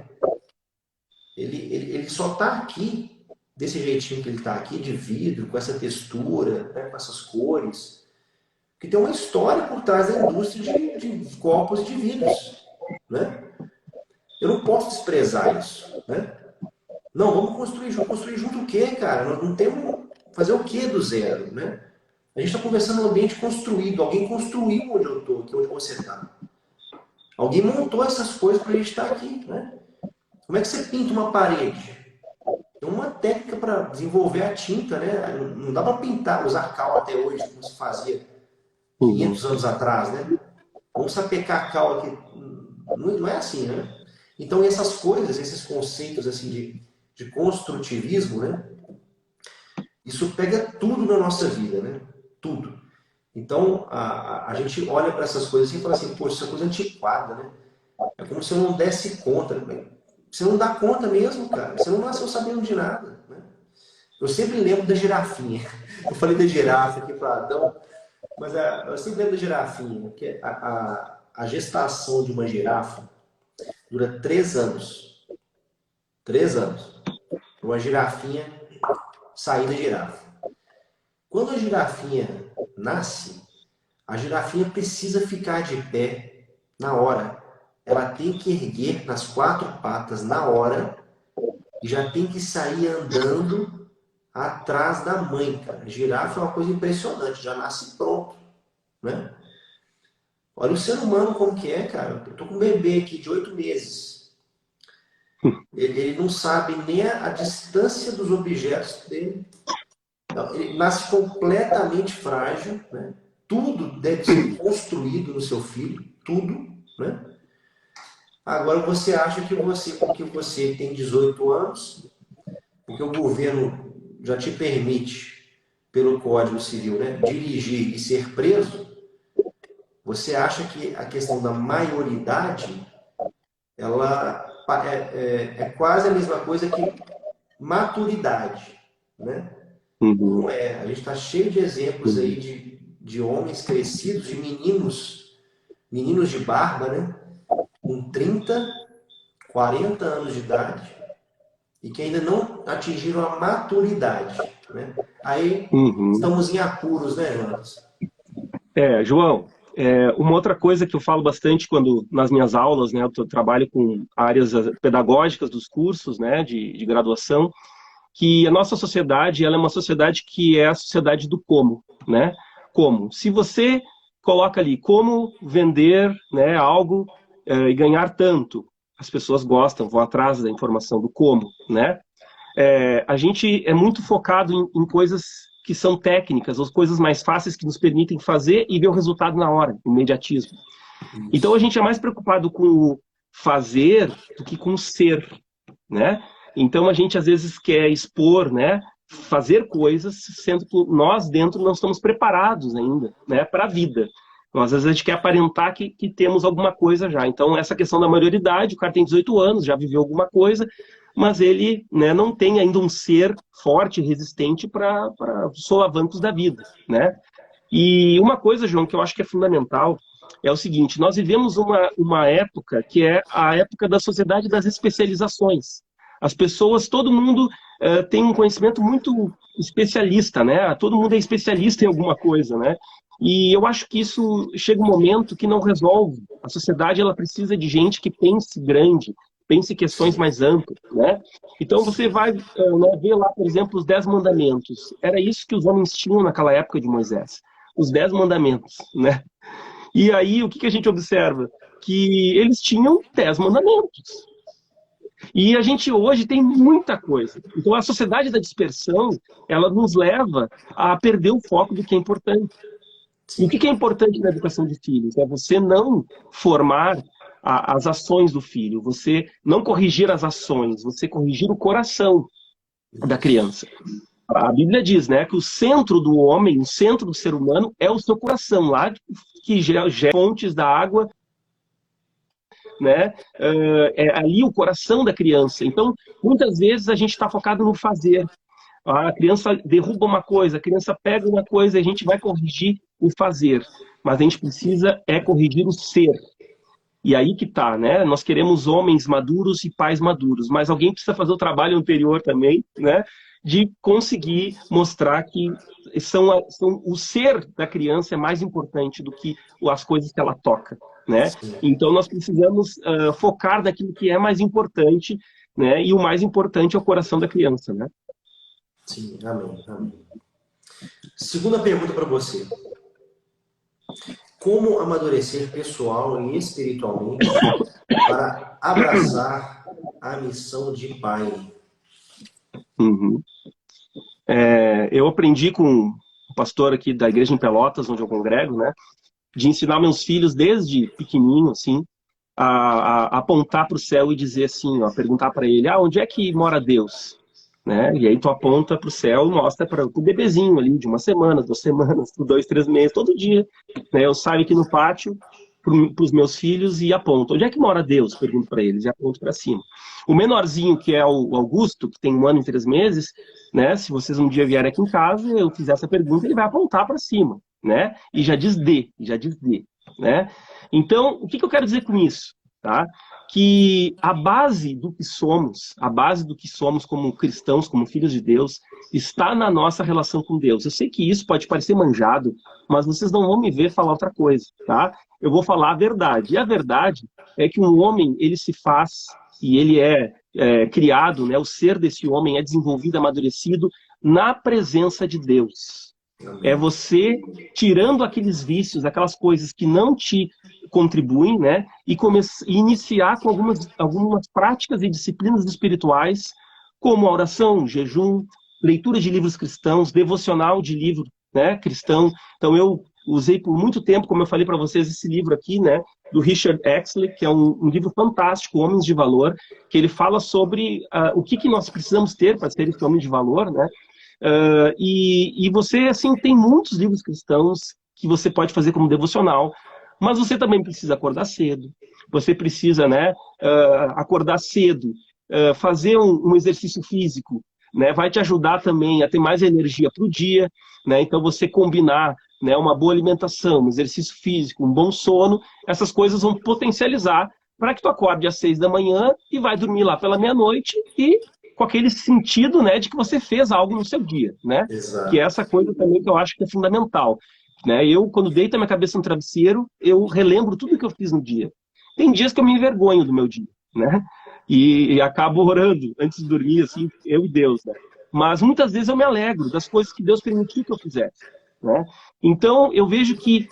Ele só está aqui desse jeitinho que ele está aqui, de vidro, com essa textura, né? Com essas cores, que tem uma história por trás da indústria de copos e de vidros, né? Eu não posso desprezar isso, né? Não, vamos construir junto o quê, cara? Nós não temos fazer o quê do zero, né? A gente está conversando no ambiente construído. Alguém construiu onde eu estou, aqui onde você está. Alguém montou essas coisas para a gente estar aqui, né? Como é que você pinta uma parede? Tem uma técnica para desenvolver a tinta, né? Não dá para pintar, usar cal até hoje, como se fazia Uhum. 500 anos atrás, né? Vamos sapecar cal aqui. Não é assim, né? Então, essas coisas, esses conceitos assim de construtivismo, né? Isso pega tudo na nossa vida, né? Tudo. Então, a gente olha para essas coisas assim e fala assim, poxa, isso é coisa antiquada, né? É como se eu não desse conta. Você não dá conta mesmo, cara. Você não nasceu sabendo de nada, né? Eu sempre lembro da girafinha. Eu falei da girafa aqui para Adão, mas eu sempre lembro da girafinha, que a gestação de uma girafa dura 3 anos. 3 anos. Uma girafinha sair da girafa. Quando a girafinha nasce, a girafinha precisa ficar de pé na hora. Ela tem que erguer nas 4 patas na hora e já tem que sair andando atrás da mãe, cara. A girafa é uma coisa impressionante, já nasce pronto, né? Olha o ser humano como que é, cara. Eu tô com um bebê aqui de 8 meses. Ele não sabe nem a distância dos objetos dele. Então, ele nasce completamente frágil, né? Tudo deve ser construído no seu filho, tudo, né? Agora você acha que você, porque você tem 18 anos, porque o governo já te permite, pelo Código Civil, né, dirigir e ser preso, você acha que a questão da maioridade, ela é quase a mesma coisa que maturidade, né? Uhum. Não é. A gente está cheio de exemplos aí Uhum. de homens crescidos, de meninos de barba, né? Com 30, 40 anos de idade e que ainda não atingiram a maturidade, né? Aí Uhum. estamos em apuros, né, Jonas? João, uma outra coisa que eu falo bastante quando nas minhas aulas, né, eu trabalho com áreas pedagógicas dos cursos, né, de graduação, que a nossa sociedade, ela é uma sociedade que é a sociedade do como, né? Como? Se você coloca ali como vender, né, algo e ganhar tanto, as pessoas gostam, vão atrás da informação do como, né? A gente é muito focado em coisas que são técnicas, ou coisas mais fáceis que nos permitem fazer e ver o resultado na hora, imediatismo. Então a Isso. gente é mais preocupado com o fazer do que com o ser, né? Então a gente às vezes quer expor, né? Fazer coisas, sendo que nós dentro não estamos preparados ainda, né? Para a vida. Nós às vezes a gente quer aparentar que temos alguma coisa já. Então essa questão da maioridade, o cara tem 18 anos, já viveu alguma coisa, mas ele, né, não tem ainda um ser forte e resistente para os solavancos da vida, né? E uma coisa, João, que eu acho que é fundamental é o seguinte: nós vivemos uma época que é a época da sociedade das especializações. As pessoas, todo mundo tem um conhecimento muito especialista, né? Todo mundo é especialista em alguma coisa, né? E eu acho que isso chega um momento que não resolve. A sociedade ela precisa de gente que pense grande, pense questões Sim, mais amplas, né? Então você sim, vai né, ver lá, por exemplo, os 10 mandamentos. Era isso que os homens tinham naquela época de Moisés. Os 10 mandamentos, né? E aí, o que a gente observa? Que eles tinham 10 mandamentos. E a gente hoje tem muita coisa. Então, a sociedade da dispersão, ela nos leva a perder o foco do que é importante. E o sim. que é importante na educação de filhos? É você não formar as ações do filho, você não corrigir as ações, você corrigir o coração da Isso. criança. A Bíblia diz, né, que o centro do homem, o centro do ser humano é o seu coração, lá que gera fontes da água, né? É ali o coração da criança. Então, muitas vezes a gente está focado no fazer. A criança derruba uma coisa, a criança pega uma coisa e a gente vai corrigir o fazer. Mas a gente precisa corrigir o ser. E aí que tá, né? Nós queremos homens maduros e pais maduros, mas alguém precisa fazer o trabalho anterior também, né? De conseguir mostrar que o ser da criança é mais importante do que as coisas que ela toca, né? Sim, Então nós precisamos focar naquilo que é mais importante, né? E o mais importante é o coração da criança, né? sim. Amém, amém. Segunda pergunta para você. Como amadurecer pessoal e espiritualmente para abraçar a missão de pai? Uhum. Eu aprendi com um pastor aqui da igreja em Pelotas, onde eu congrego, né? De ensinar meus filhos desde pequenininho, assim, a apontar para o céu e dizer assim, ó, perguntar para ele, onde é que mora Deus? Né? E aí tu aponta para o céu e mostra para o bebezinho ali, de 1 semana, 2 semanas, 2, 3 meses, todo dia. Né? Eu saio aqui no pátio para os meus filhos e aponto. Onde é que mora Deus? Pergunto para eles e aponto para cima. O menorzinho, que é o Augusto, que tem 1 ano e 3 meses, né? Se vocês um dia vierem aqui em casa, eu fizer essa pergunta, ele vai apontar para cima, né? E já diz D, já diz D, né? Então, o que eu quero dizer com isso? Tá? Que a base do que somos como cristãos, como filhos de Deus, está na nossa relação com Deus. Eu sei que isso pode parecer manjado, mas vocês não vão me ver falar outra coisa, tá? Eu vou falar a verdade. E a verdade é que um homem, ele se faz e ele é criado, né? O ser desse homem é desenvolvido, amadurecido na presença de Deus. É Amém. você tirando aqueles vícios, aquelas coisas que não te contribuem, né? E iniciar com algumas práticas e disciplinas espirituais, como a oração, jejum, leitura de livros cristãos, devocional de livro, né, cristão. Então eu usei por muito tempo, como eu falei para vocês, esse livro aqui, né, do Richard Exley, que é um livro fantástico, Homens de Valor, que ele fala sobre o que nós precisamos ter para ser esse homem de valor, né? E você, assim, tem muitos livros cristãos que você pode fazer como devocional, mas você também precisa acordar cedo. Você precisa, né, acordar cedo, fazer um exercício físico, né, vai te ajudar também a ter mais energia para o dia, né? Então você combinar, né, uma boa alimentação, um exercício físico, um bom sono, essas coisas vão potencializar para que tu acorde às 6 da manhã e vai dormir lá pela meia-noite e com aquele sentido, né, de que você fez algo no seu dia, né? Que é Exato. essa coisa também que eu acho que é fundamental. Né? Eu, quando deito a minha cabeça no travesseiro, eu relembro tudo que eu fiz no dia. Tem dias que eu me envergonho do meu dia, né? E acabo orando antes de dormir, assim, eu e Deus, né? Mas muitas vezes eu me alegro das coisas que Deus permitiu que eu fizesse, né? Então, eu vejo que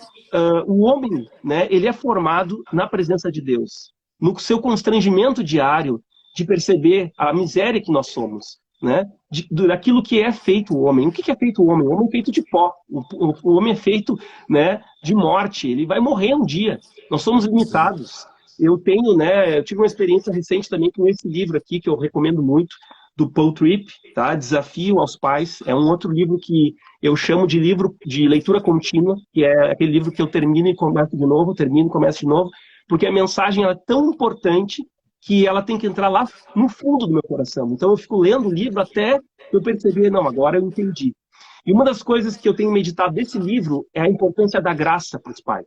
o homem, né, ele é formado na presença de Deus, no seu constrangimento diário de perceber a miséria que nós somos, né? Daquilo que é feito o homem. O que é feito o homem? O homem é feito de pó. O homem é feito, né, de morte. Ele vai morrer um dia. Nós somos Sim. limitados. eu tenho, né, eu tive uma experiência recente também com esse livro aqui, que eu recomendo muito, do Paul Tripp, tá? Desafio aos Pais. É um outro livro que eu chamo de livro de leitura contínua, que é aquele livro que eu termino e começo de novo, termino e começo de novo, porque a mensagem ela é tão importante que ela tem que entrar lá no fundo do meu coração. Então eu fico lendo o livro até eu perceber, não, agora eu entendi. E uma das coisas que eu tenho meditado desse livro é a importância da graça para os pais.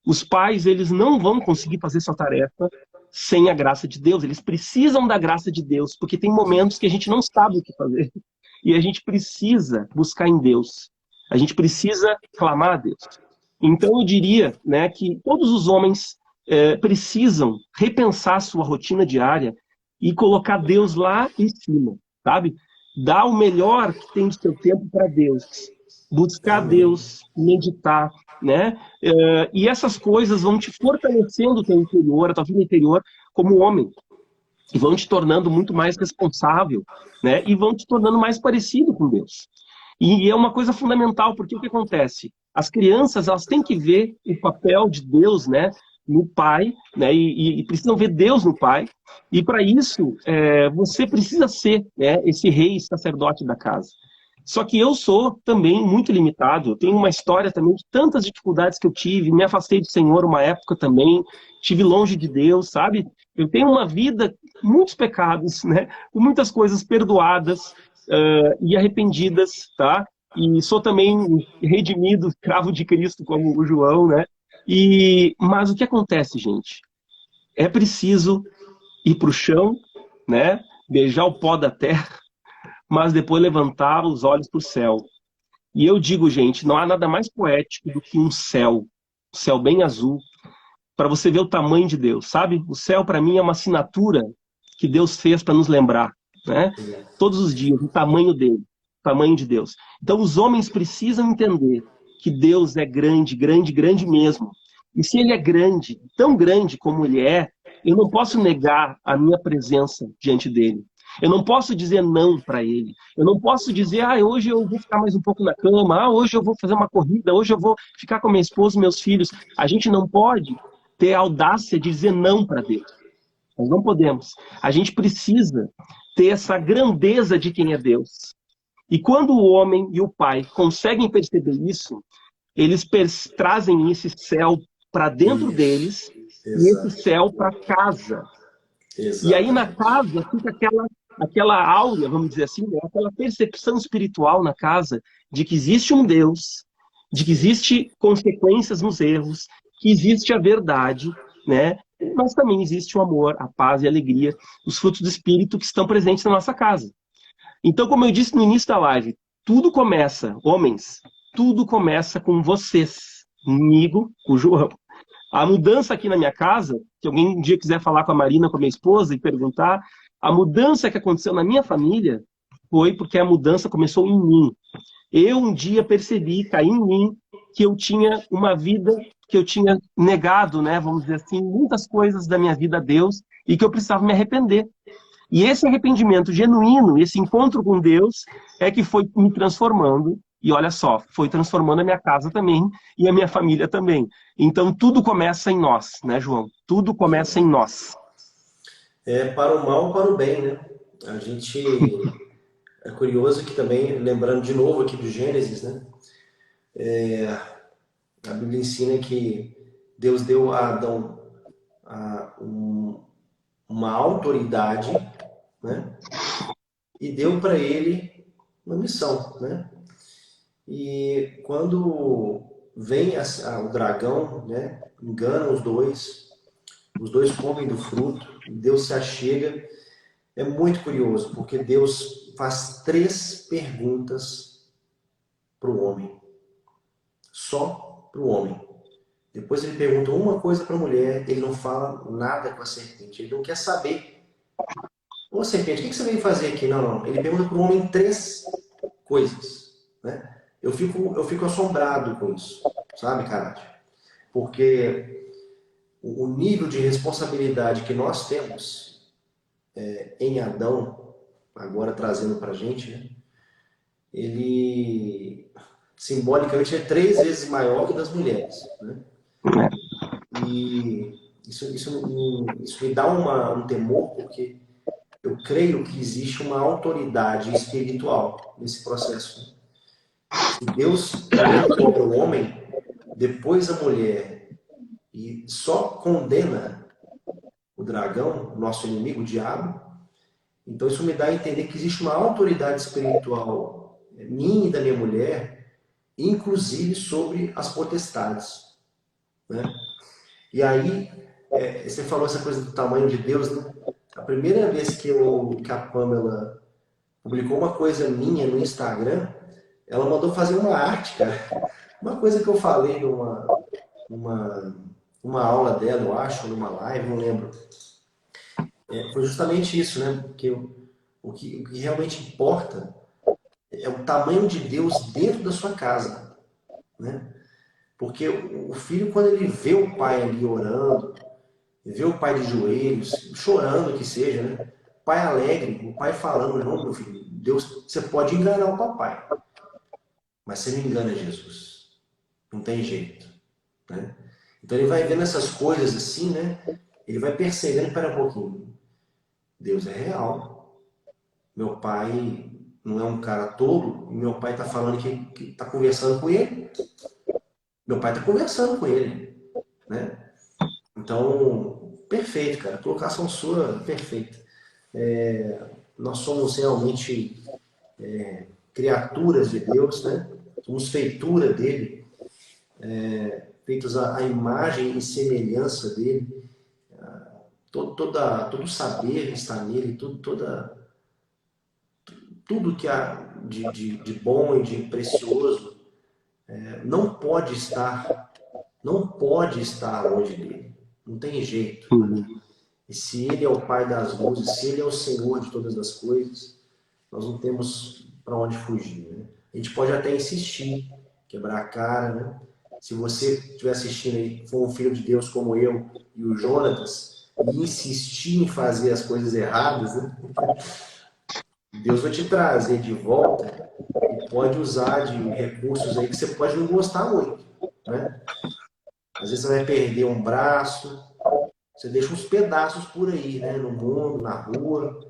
Os pais, eles não vão conseguir fazer sua tarefa sem a graça de Deus. Eles precisam da graça de Deus, porque tem momentos que a gente não sabe o que fazer. E a gente precisa buscar em Deus. A gente precisa clamar a Deus. Então eu diria, né, que todos os homens precisam repensar sua rotina diária e colocar Deus lá em cima, sabe? Dar o melhor que tem do seu tempo para Deus. Buscar Amém. Deus, meditar, né? E essas coisas vão te fortalecendo o teu interior, a tua vida interior como homem. E vão te tornando muito mais responsável, né? E vão te tornando mais parecido com Deus. E é uma coisa fundamental, porque o que acontece? As crianças, elas têm que ver o papel de Deus, né? No pai, né? E precisam ver Deus no pai. E para isso, você precisa ser, né, esse rei sacerdote da casa. Só que eu sou também muito limitado. Eu tenho uma história também de tantas dificuldades que eu tive. Me afastei do Senhor uma época também. Estive longe de Deus, sabe? Eu tenho uma vida, muitos pecados, né? Com muitas coisas perdoadas e arrependidas, tá? E sou também redimido, escravo de Cristo, como o João, né? Mas o que acontece, gente? É preciso ir para o chão, né? Beijar o pó da terra, mas depois levantar os olhos para o céu. E eu digo, gente, não há nada mais poético do que um céu bem azul, para você ver o tamanho de Deus, sabe? O céu, para mim, é uma assinatura que Deus fez para nos lembrar, né? Todos os dias, o tamanho dele, o tamanho de Deus. Então, os homens precisam entender que Deus é grande, grande, grande mesmo. E se ele é grande, tão grande como ele é, eu não posso negar a minha presença diante dele. Eu não posso dizer não para ele. Eu não posso dizer, hoje eu vou ficar mais um pouco na cama, hoje eu vou fazer uma corrida, hoje eu vou ficar com minha esposa e meus filhos. A gente não pode ter a audácia de dizer não para Deus. Nós não podemos. A gente precisa ter essa grandeza de quem é Deus. E quando o homem e o pai conseguem perceber isso, eles trazem esse céu para dentro Isso. deles e esse Exato. céu para casa. E aí na Exatamente. casa fica aquela áurea, vamos dizer assim, né? Aquela percepção espiritual na casa de que existe um Deus, de que Sim. existe consequências nos erros, que existe a verdade, né? Mas também existe o amor, a paz e a alegria, os frutos do Espírito que estão presentes na nossa casa. Então, como eu disse no início da live, tudo começa, homens, tudo começa com vocês, comigo, com o João. A mudança aqui na minha casa, se alguém um dia quiser falar com a Marina, com a minha esposa, e perguntar, a mudança que aconteceu na minha família foi porque a mudança começou em mim. Eu um dia percebi, caiu em mim, que eu tinha uma vida que eu tinha negado, né, vamos dizer assim, muitas coisas da minha vida a Deus e que eu precisava me arrepender. E esse arrependimento genuíno, esse encontro com Deus, é que foi me transformando. E olha só, foi transformando a minha casa também e a minha família também. Então tudo começa em nós, né, João? Tudo começa em nós. É para o mal, para o bem, né? A gente é curioso que também, lembrando de novo aqui do Gênesis, né? A Bíblia ensina que Deus deu a Adão uma autoridade, né? E deu para ele uma missão, né? E quando vem o dragão, né? Engana os dois comem do fruto, Deus se achega. É muito curioso, porque Deus faz três perguntas para o homem, só para o homem. Depois ele pergunta uma coisa para a mulher, ele não fala nada com a serpente, ele não quer saber. Ô serpente, o que você veio fazer aqui? Não, não. Ele pergunta para o homem três coisas, né? Eu fico assombrado com isso, sabe, Karate? Porque o nível de responsabilidade que nós temos em Adão, agora trazendo para a gente, né? Ele simbolicamente é três vezes maior que das mulheres, né? E isso me dá um temor, porque eu creio que existe uma autoridade espiritual nesse processo, né? Se Deus primeiro cobra o homem, depois a mulher, e só condena o dragão, nosso inimigo, o diabo, então isso me dá a entender que existe uma autoridade espiritual minha e da minha mulher, inclusive sobre as potestades, né? E aí, você falou essa coisa do tamanho de Deus, né? A primeira vez que a Pamela publicou uma coisa minha no Instagram, ela mandou fazer uma arte, cara. Uma coisa que eu falei numa, numa aula dela, eu acho, numa live, não lembro. Foi justamente isso, né? Porque o que realmente importa é o tamanho de Deus dentro da sua casa, né? Porque o filho, quando ele vê o pai ali orando, vê o pai de joelhos, chorando que seja, né? O pai alegre, o pai falando, não, meu filho, Deus, você pode enganar o papai, mas você não engana Jesus. Não tem jeito, né? Então ele vai vendo essas coisas assim, né? Ele vai percebendo, para um pouquinho, Deus é real. Meu pai não é um cara tolo, e meu pai está falando que está conversando com ele. Meu pai está conversando com ele, né? Então, perfeito, cara. A colocação sua, perfeita. Nós somos realmente criaturas de Deus, né? Somos feitura dele, feitos à imagem e semelhança dele. Todo saber está nele, tudo que há de bom e de precioso não pode estar longe dele. Não tem jeito, né? Uhum. E se ele é o Pai das luzes, se ele é o Senhor de todas as coisas, nós não temos para onde fugir, né? A gente pode até insistir, quebrar a cara, né? Se você estiver assistindo aí, for um filho de Deus como eu e o Jonatas, e insistir em fazer as coisas erradas, né? Deus vai te trazer de volta e pode usar de recursos aí que você pode não gostar muito, né? Às vezes você vai perder um braço, você deixa uns pedaços por aí, né? No mundo, na rua,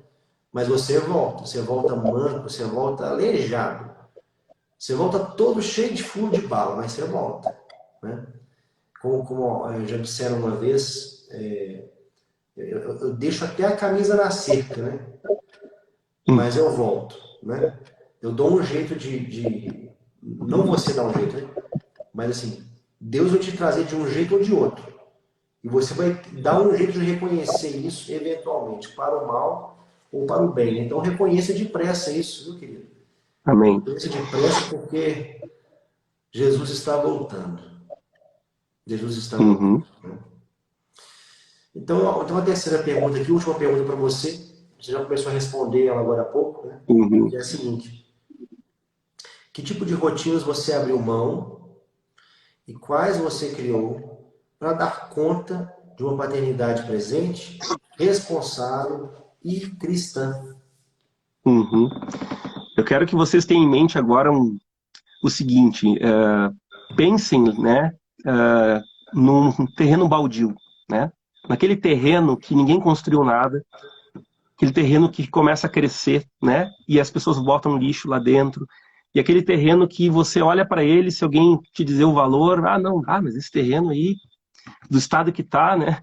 mas você volta manco, você volta aleijado. Você volta todo cheio de furo de bala, mas você volta, né? Como já disseram uma vez, eu deixo até a camisa na cerca, né? Uhum. Mas eu volto, né? Eu dou um jeito não você dá um jeito, né? Mas assim, Deus vai te trazer de um jeito ou de outro. E você vai dar um jeito de reconhecer isso eventualmente, para o mal ou para o bem. Então reconheça depressa isso, viu, querido? Amém. Reconheça depressa porque Jesus está voltando. Jesus está voltando. Uhum. Então, tem uma terceira pergunta aqui, última pergunta para você. Você já começou a responder ela agora há pouco, né? Que Uhum. é a seguinte: que tipo de rotinas você abriu mão e quais você criou para dar conta de uma paternidade presente, responsável e cristã? Uhum. Eu quero que vocês tenham em mente agora o seguinte: pensem, né, num terreno baldio, né? Naquele terreno que ninguém construiu nada, aquele terreno que começa a crescer, né? E as pessoas botam lixo lá dentro. E aquele terreno que você olha para ele, se alguém te dizer o valor, não, mas esse terreno aí, do estado que tá, né?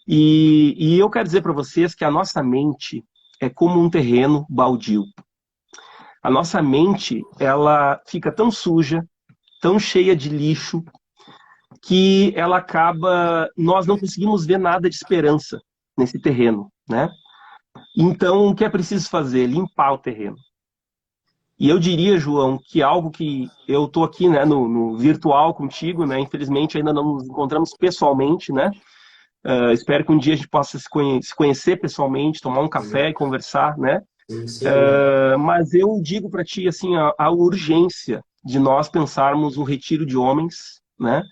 E eu quero dizer para vocês que a nossa mente é como um terreno baldio. A nossa mente, ela fica tão suja, tão cheia de lixo, que ela acaba, nós não conseguimos ver nada de esperança nesse terreno, né? Então, o que é preciso fazer? Limpar o terreno. E eu diria, João, que algo que eu estou aqui, né, no virtual contigo, né? Infelizmente ainda não nos encontramos pessoalmente, né? Espero que um dia a gente possa se conhecer pessoalmente, tomar um café e Sim, conversar, né? sim, sem dúvida. Mas eu digo para ti assim a urgência de nós pensarmos um retiro de homens, né?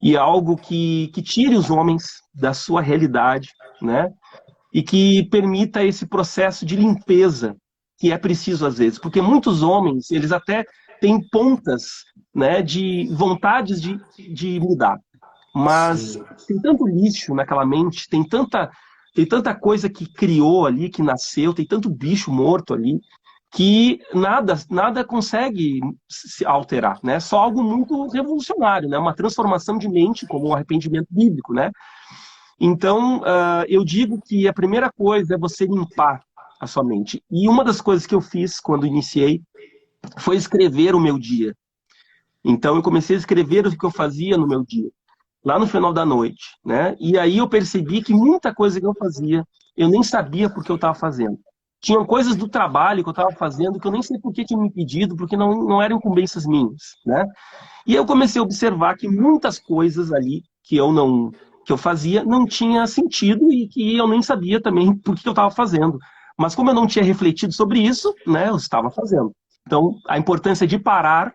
E algo que tire os homens da sua realidade, né? E que permita esse processo de limpeza que é preciso às vezes, porque muitos homens, eles até têm pontas, né, de vontades de mudar, mas sim, tem tanto lixo naquela mente, tem tanta coisa que criou ali, que nasceu, tem tanto bicho morto ali, que nada consegue se alterar, né? Só algo muito revolucionário, né? Uma transformação de mente, como o arrependimento bíblico, né? Então, eu digo que a primeira coisa é você limpar a sua mente. E uma das coisas que eu fiz quando iniciei foi escrever o meu dia. Então, eu comecei a escrever o que eu fazia no meu dia, lá no final da noite, né? E aí eu percebi que muita coisa que eu fazia, eu nem sabia por que eu estava fazendo. Tinham coisas do trabalho que eu estava fazendo que eu nem sei por que tinha me pedido, porque não eram incumbências minhas, né? E eu comecei a observar que muitas coisas ali que eu fazia não tinha sentido e que eu nem sabia também por que eu estava fazendo. Mas como eu não tinha refletido sobre isso, né, eu estava fazendo. Então, a importância de parar,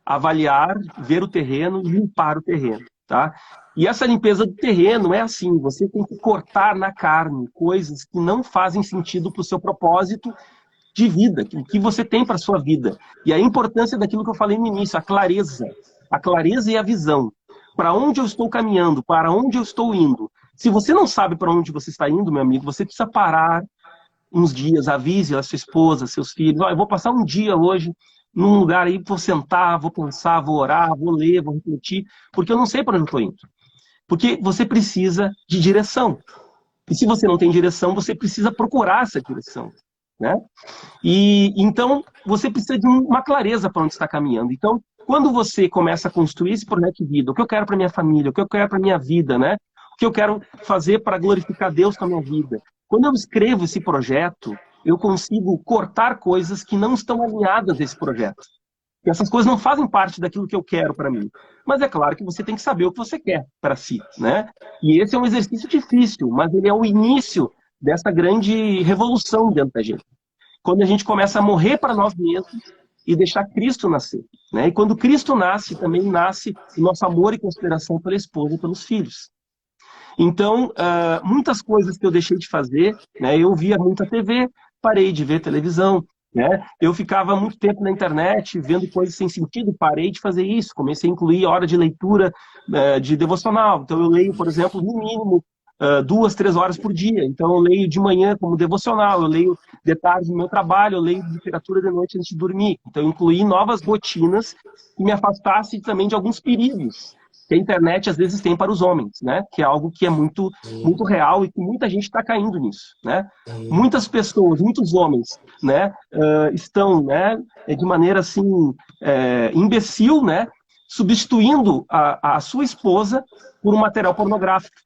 avaliar, ver o terreno e limpar o terreno, tá? E essa limpeza do terreno é assim, você tem que cortar na carne coisas que não fazem sentido para o seu propósito de vida, o que você tem para a sua vida. E a importância daquilo que eu falei no início, a clareza e a visão. Para onde eu estou caminhando, para onde eu estou indo. Se você não sabe para onde você está indo, meu amigo, você precisa parar uns dias, avise a sua esposa, seus filhos, eu vou passar um dia hoje num lugar aí, vou sentar, vou pensar, vou orar, vou ler, vou refletir, porque eu não sei para onde eu estou indo. Porque você precisa de direção. E se você não tem direção, você precisa procurar essa direção, né? E então você precisa de uma clareza para onde está caminhando. Então, quando você começa a construir esse projeto de vida, o que eu quero para minha família, o que eu quero para minha vida, né? O que eu quero fazer para glorificar Deus com a minha vida. Quando eu escrevo esse projeto, eu consigo cortar coisas que não estão alinhadas a esse projeto. E essas coisas não fazem parte daquilo que eu quero para mim. Mas é claro que você tem que saber o que você quer para si, né? E esse é um exercício difícil, mas ele é o início dessa grande revolução dentro da gente. Quando a gente começa a morrer para nós mesmos e deixar Cristo nascer, né? E quando Cristo nasce, também nasce o nosso amor e consideração pela esposa e pelos filhos. Então, muitas coisas que eu deixei de fazer, né? Eu via muita TV, parei de ver televisão, né? Eu ficava muito tempo na internet vendo coisas sem sentido, parei de fazer isso, comecei a incluir hora de leitura de devocional. Então, eu leio, por exemplo, no mínimo 2, 3 horas por dia. Então, eu leio de manhã como devocional, eu leio de tarde no meu trabalho, eu leio literatura de noite antes de dormir. Então, eu incluí novas rotinas que me afastassem também de alguns perigos que a internet às vezes tem para os homens, né? Que é algo que é muito, muito sim, real e que muita gente está caindo nisso, né? sim, Muitas pessoas, muitos homens, né? Estão, né? De maneira assim imbecil, né? Substituindo a sua esposa por um material pornográfico,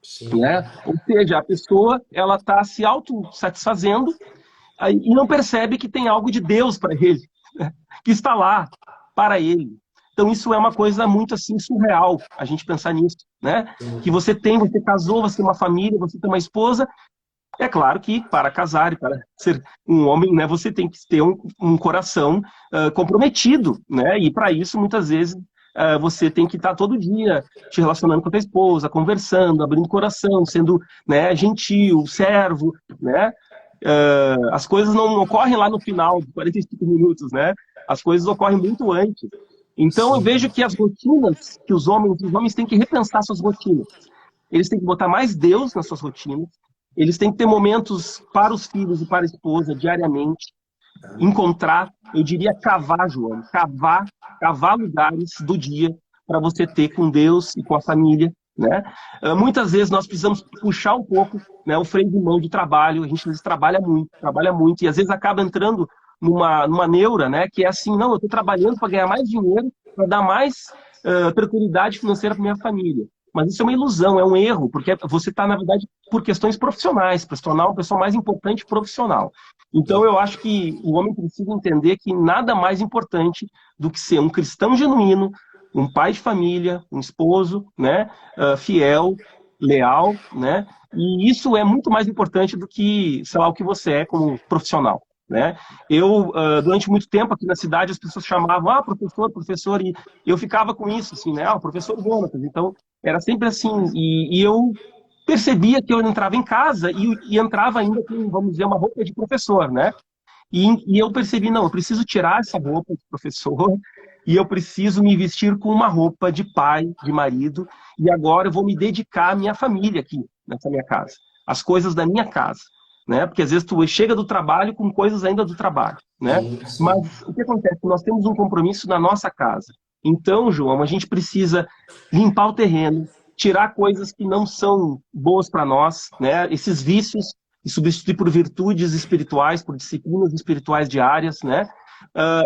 sim, né? Ou seja, a pessoa ela está se autossatisfazendo e não percebe que tem algo de Deus para ele, né? Que está lá para ele. Então isso é uma coisa muito assim surreal, a gente pensar nisso, né? Que sim, você casou, você tem uma família, você tem uma esposa. É claro que para casar e para ser um homem, né, você tem que ter um coração comprometido, né? E para isso muitas vezes você tem que estar todo dia te relacionando com a tua esposa, conversando, abrindo o coração, sendo, né, gentil, servo, né? As coisas não ocorrem lá no final de 45 minutos, né? As coisas ocorrem muito antes. Então eu vejo sim, que as rotinas que os homens têm que repensar suas rotinas. Eles têm que botar mais Deus nas suas rotinas. Eles têm que ter momentos para os filhos e para a esposa diariamente. Encontrar, eu diria cavar, João, cavar lugares do dia para você ter com Deus e com a família, né? Muitas vezes nós precisamos puxar um pouco, né, o freio de mão do trabalho. A gente às vezes trabalha muito e às vezes acaba entrando numa neura, né, que é assim, não, eu estou trabalhando para ganhar mais dinheiro, para dar mais tranquilidade financeira para minha família. Mas isso é uma ilusão, é um erro, porque você está, na verdade, por questões profissionais, para se tornar uma pessoa mais importante profissional. Então, eu acho que o homem precisa entender que nada mais importante do que ser um cristão genuíno, um pai de família, um esposo, né, fiel, leal, né, e isso é muito mais importante do que, sei lá, o que você é como profissional. Né? Eu, durante muito tempo aqui na cidade, as pessoas chamavam, professor, professor, e eu ficava com isso, assim, né? Professor Jonatas. Então, era sempre assim, e eu percebia que eu entrava em casa e entrava ainda com, vamos dizer, uma roupa de professor, né? E eu percebi, não, eu preciso tirar essa roupa de professor, e eu preciso me vestir com uma roupa de pai, de marido, e agora eu vou me dedicar à minha família aqui, nessa minha casa, às coisas da minha casa, né? Porque às vezes tu chega do trabalho com coisas ainda do trabalho, né? Sim, sim. Mas o que acontece? Nós temos um compromisso na nossa casa. Então, João, a gente precisa limpar o terreno, tirar coisas que não são boas para nós, né? Esses vícios, e substituir por virtudes espirituais, por disciplinas espirituais diárias, né?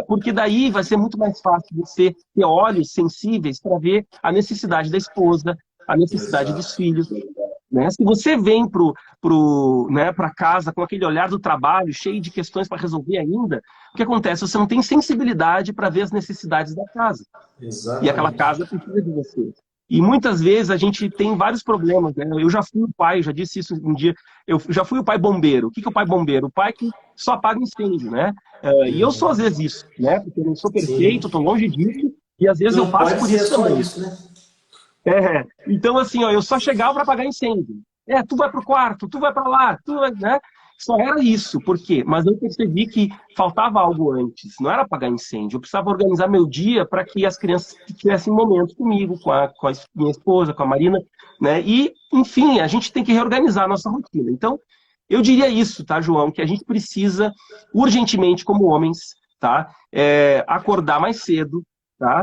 Porque daí vai ser muito mais fácil você ter olhos sensíveis para ver a necessidade da esposa, a necessidade dos Exato. filhos. Né? Se você vem né, para casa com aquele olhar do trabalho, cheio de questões para resolver ainda, o que acontece? Você não tem sensibilidade para ver as necessidades da casa. E aquela Exatamente. casa precisa de você. E muitas vezes a gente tem vários problemas, né? Eu já fui o pai, já disse isso um dia, eu já fui o pai bombeiro. O que é o pai bombeiro? O pai que só apaga incêndio, né? E eu sou às vezes isso, né? Porque eu não sou perfeito, Sim. estou longe disso, e às E vezes eu não passo pode por ser isso só também. isso, né? Então assim, ó, eu só chegava para apagar incêndio. Tu vai pro quarto, tu vai para lá, tu vai, né? Só era isso. Por quê? Mas eu percebi que faltava algo antes. Não era apagar incêndio. Eu precisava organizar meu dia para que as crianças tivessem momentos comigo, com a minha esposa, com a Marina, né? E, enfim, a gente tem que reorganizar a nossa rotina. Então, eu diria isso, tá, João? Que a gente precisa, urgentemente, como homens, tá? Acordar mais cedo, tá?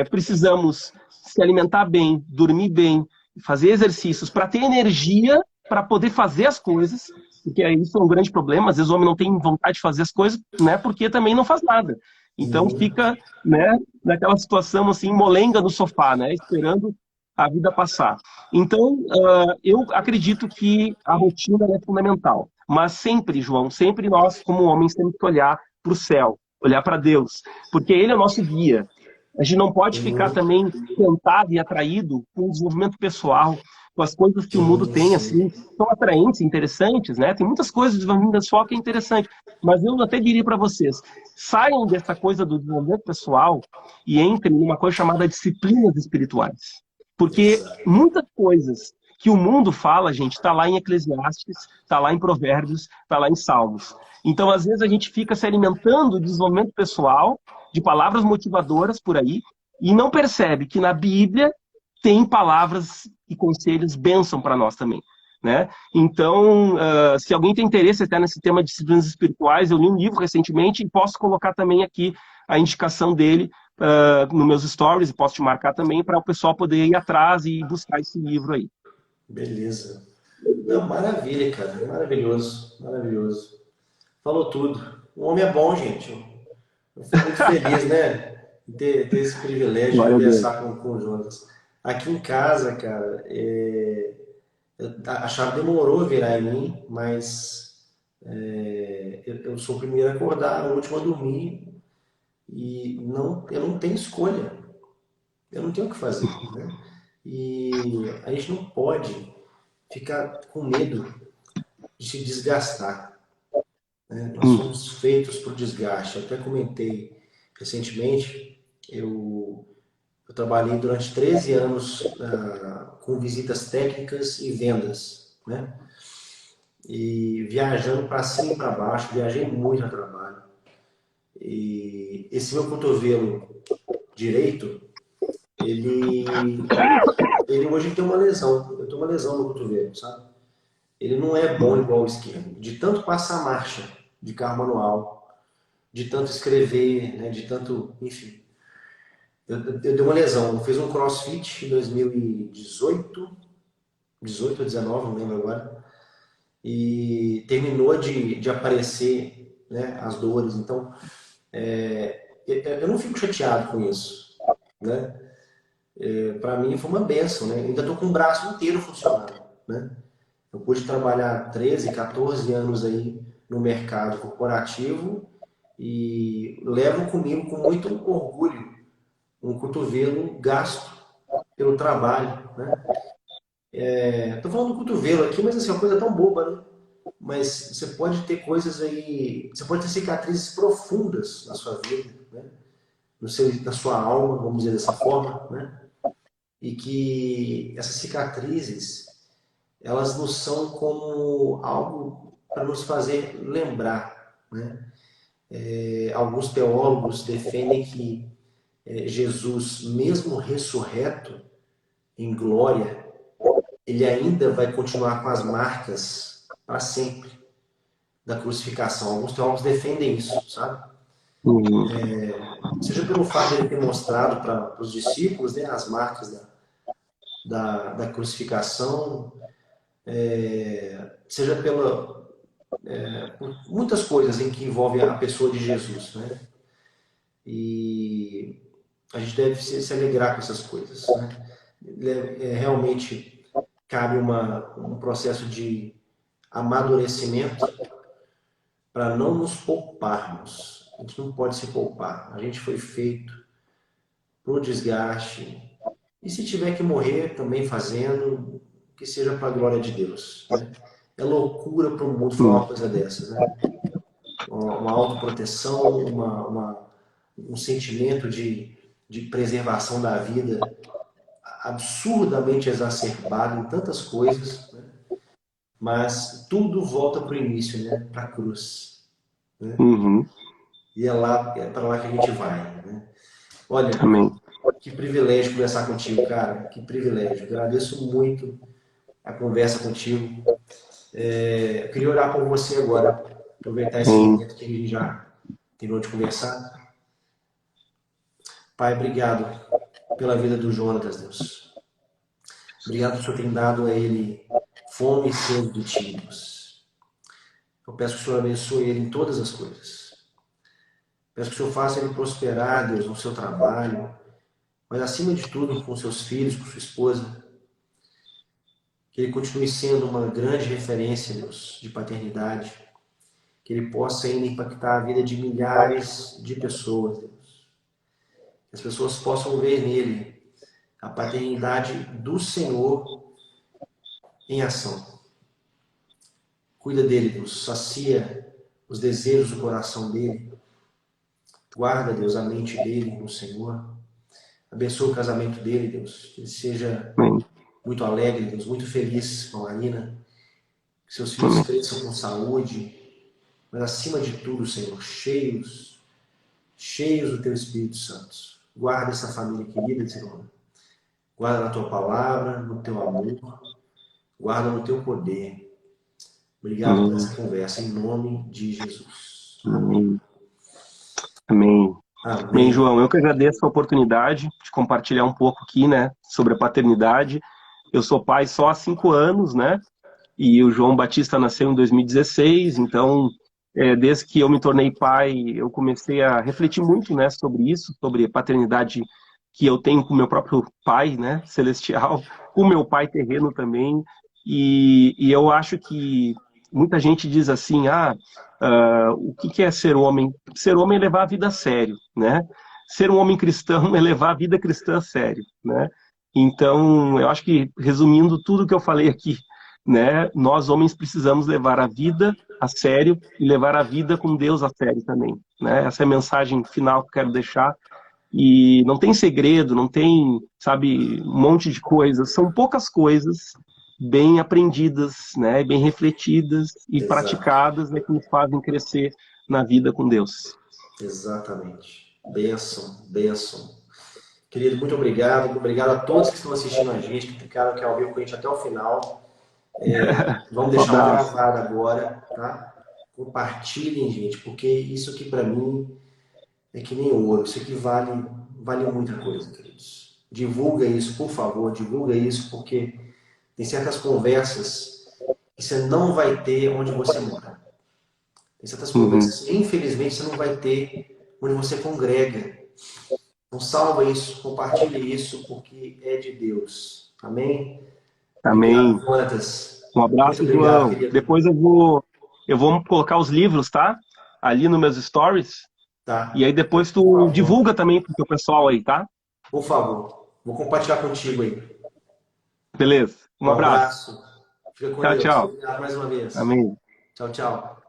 Precisamos se alimentar bem, dormir bem, fazer exercícios para ter energia para poder fazer as coisas, porque isso é um grande problema. Às vezes o homem não tem vontade de fazer as coisas, né? Porque também não faz nada. Então Sim. fica, né? Naquela situação assim, molenga no sofá, né? Esperando a vida passar. Então, eu acredito que a rotina é fundamental. Mas sempre, João, sempre nós, como homens, temos que olhar para o céu, olhar para Deus, porque Ele é o nosso guia. A gente não pode ficar Sim. também tentado e atraído com o desenvolvimento pessoal, com as coisas que o mundo Sim, tem, sim. assim, são atraentes, interessantes, né? Tem muitas coisas do desenvolvimento pessoal que é interessante, mas eu até diria para vocês, saiam dessa coisa do desenvolvimento pessoal e entrem numa coisa chamada disciplinas espirituais. Porque Exato. muitas coisas que o mundo fala, gente, está lá em Eclesiastes, está lá em Provérbios, está lá em Salmos. Então, às vezes, a gente fica se alimentando de desenvolvimento pessoal, de palavras motivadoras por aí, e não percebe que na Bíblia tem palavras e conselhos bênção para nós também. Né? Então, se alguém tem interesse até nesse tema de disciplinas espirituais, eu li um livro recentemente e posso colocar também aqui a indicação dele nos meus stories, e posso te marcar também para o pessoal poder ir atrás e buscar esse livro aí. Beleza. Não, maravilha, cara. Maravilhoso. Maravilhoso. Falou tudo. O homem é bom, gente. Eu fico muito feliz, né? Em ter esse privilégio de Glória a Deus. conversar com o Jonas. Aqui em casa, cara, a chave demorou a virar em mim, mas eu sou o primeiro a acordar, o último a dormir, e não, eu não tenho escolha. Eu não tenho o que fazer, né? E a gente não pode ficar com medo de se desgastar, né? Nós Hum, somos feitos para o desgaste. Eu até comentei recentemente, eu trabalhei durante 13 anos com visitas técnicas e vendas, né? E viajando para cima e para baixo, viajei muito a trabalho. E esse meu cotovelo direito, ele, ele hoje tem uma lesão. Eu tenho uma lesão no cotovelo, sabe? Ele não é bom igual o esquerdo. De tanto passar marcha de carro manual, de tanto escrever, né? De tanto, enfim. Eu dei uma lesão. Eu fiz um crossfit em 2018, 18 ou 19, não lembro agora. E terminou de aparecer, né, as dores. Então, eu não fico chateado com isso, né? Para mim foi uma benção, né? Ainda estou com o braço inteiro funcionando, né? Eu pude trabalhar 13, 14 anos aí no mercado corporativo e levo comigo com muito orgulho um cotovelo gasto pelo trabalho, né? Tô falando do cotovelo aqui, mas assim, é uma coisa tão boba, né? Mas você pode ter coisas aí, você pode ter cicatrizes profundas na sua vida, né? Na sua alma, vamos dizer dessa forma, né? E que essas cicatrizes, elas nos são como algo para nos fazer lembrar, né? Alguns teólogos defendem que Jesus, mesmo ressurreto em glória, ele ainda vai continuar com as marcas para sempre da crucificação. Alguns teólogos defendem isso, sabe? Uhum. Seja pelo fato de ele ter mostrado para os discípulos, né, as marcas da crucificação, seja por muitas coisas em que envolvem a pessoa de Jesus, né? E a gente deve se alegrar com essas coisas, né? Realmente cabe um processo de amadurecimento para não nos pouparmos. A gente não pode se poupar. A gente foi feito pro desgaste. E se tiver que morrer também fazendo, que seja para a glória de Deus, né? É loucura para o mundo falar Uhum. uma coisa dessas, né? Uma autoproteção, um sentimento de preservação da vida absurdamente exacerbado em tantas coisas, né? Mas tudo volta para o início, né? Para a cruz, né? Uhum. E é para lá que a gente vai, né? Olha, Amém. que privilégio conversar contigo, cara. Que privilégio. Agradeço muito a conversa contigo. Eu queria orar por você agora. Aproveitar esse Amém. momento que a gente já terminou de conversar. Pai, obrigado pela vida do Jonatas, Deus. Obrigado por o Senhor ter dado a ele fome e sede de ti, Deus. Eu peço que o Senhor abençoe ele em todas as coisas. Peço que o Senhor faça ele prosperar, Deus, no seu trabalho, mas acima de tudo com seus filhos, com sua esposa. Que ele continue sendo uma grande referência, Deus, de paternidade. Que ele possa ainda impactar a vida de milhares de pessoas, Deus. Que as pessoas possam ver nele a paternidade do Senhor em ação. Cuida dele, Deus. Sacia os desejos do coração dele. Guarda, Deus, a mente dele no Senhor. Abençoa o casamento dele, Deus. Que ele seja Amém. muito alegre, Deus, muito feliz com a Marina. Que seus filhos Amém. cresçam com saúde. Mas acima de tudo, Senhor, cheios do Teu Espírito Santo. Guarda essa família querida, Senhor. Guarda na Tua palavra, no Teu amor. Guarda no Teu poder. Obrigado por Amém. essa conversa, em nome de Jesus. Amém. Amém. Amém. Bem, Amém. João, eu que agradeço a oportunidade de compartilhar um pouco aqui, né, sobre a paternidade. Eu sou pai só há 5 anos, né, e o João Batista nasceu em 2016, então, desde que eu me tornei pai, eu comecei a refletir muito, né, sobre isso, sobre a paternidade que eu tenho com o meu próprio pai, né, celestial, com o meu pai terreno também, e eu acho que muita gente diz assim, o que é ser homem? Ser homem é levar a vida a sério, né? Ser um homem cristão é levar a vida cristã a sério, né? Então, eu acho que, resumindo tudo que eu falei aqui, né, nós homens precisamos levar a vida a sério e levar a vida com Deus a sério também, né? Essa é a mensagem final que eu quero deixar. E não tem segredo, não tem, sabe, um monte de coisas. São poucas coisas bem aprendidas, né, bem refletidas e Exato. praticadas, né, que nos fazem crescer na vida com Deus. Exatamente. Benção, benção. Querido, muito obrigado. Obrigado a todos que estão assistindo a gente, que ficaram aqui ao vivo com a gente até o final. Vamos Um deixar um abraço. gravado agora, tá? Compartilhem, gente, porque isso aqui para mim é que nem ouro. Isso aqui vale muita coisa, queridos. Divulga isso, por favor, divulga isso, porque tem certas conversas que você não vai ter onde você mora. Tem certas Uhum. conversas que, infelizmente, você não vai ter onde você congrega. Então, salva isso, compartilha isso, porque é de Deus. Amém? Obrigado, Amém. Jonatas. Um Muito abraço, obrigado, João. querido. Depois eu vou colocar os livros, tá? Ali nos meus stories. E Tá? aí depois Por tu favor. divulga também pro teu pessoal aí, tá? Por favor. Vou compartilhar contigo aí. Beleza. Um Um abraço. abraço. Fica com Tchau, Deus. tchau. Obrigado mais uma vez. Amém. Tchau, tchau.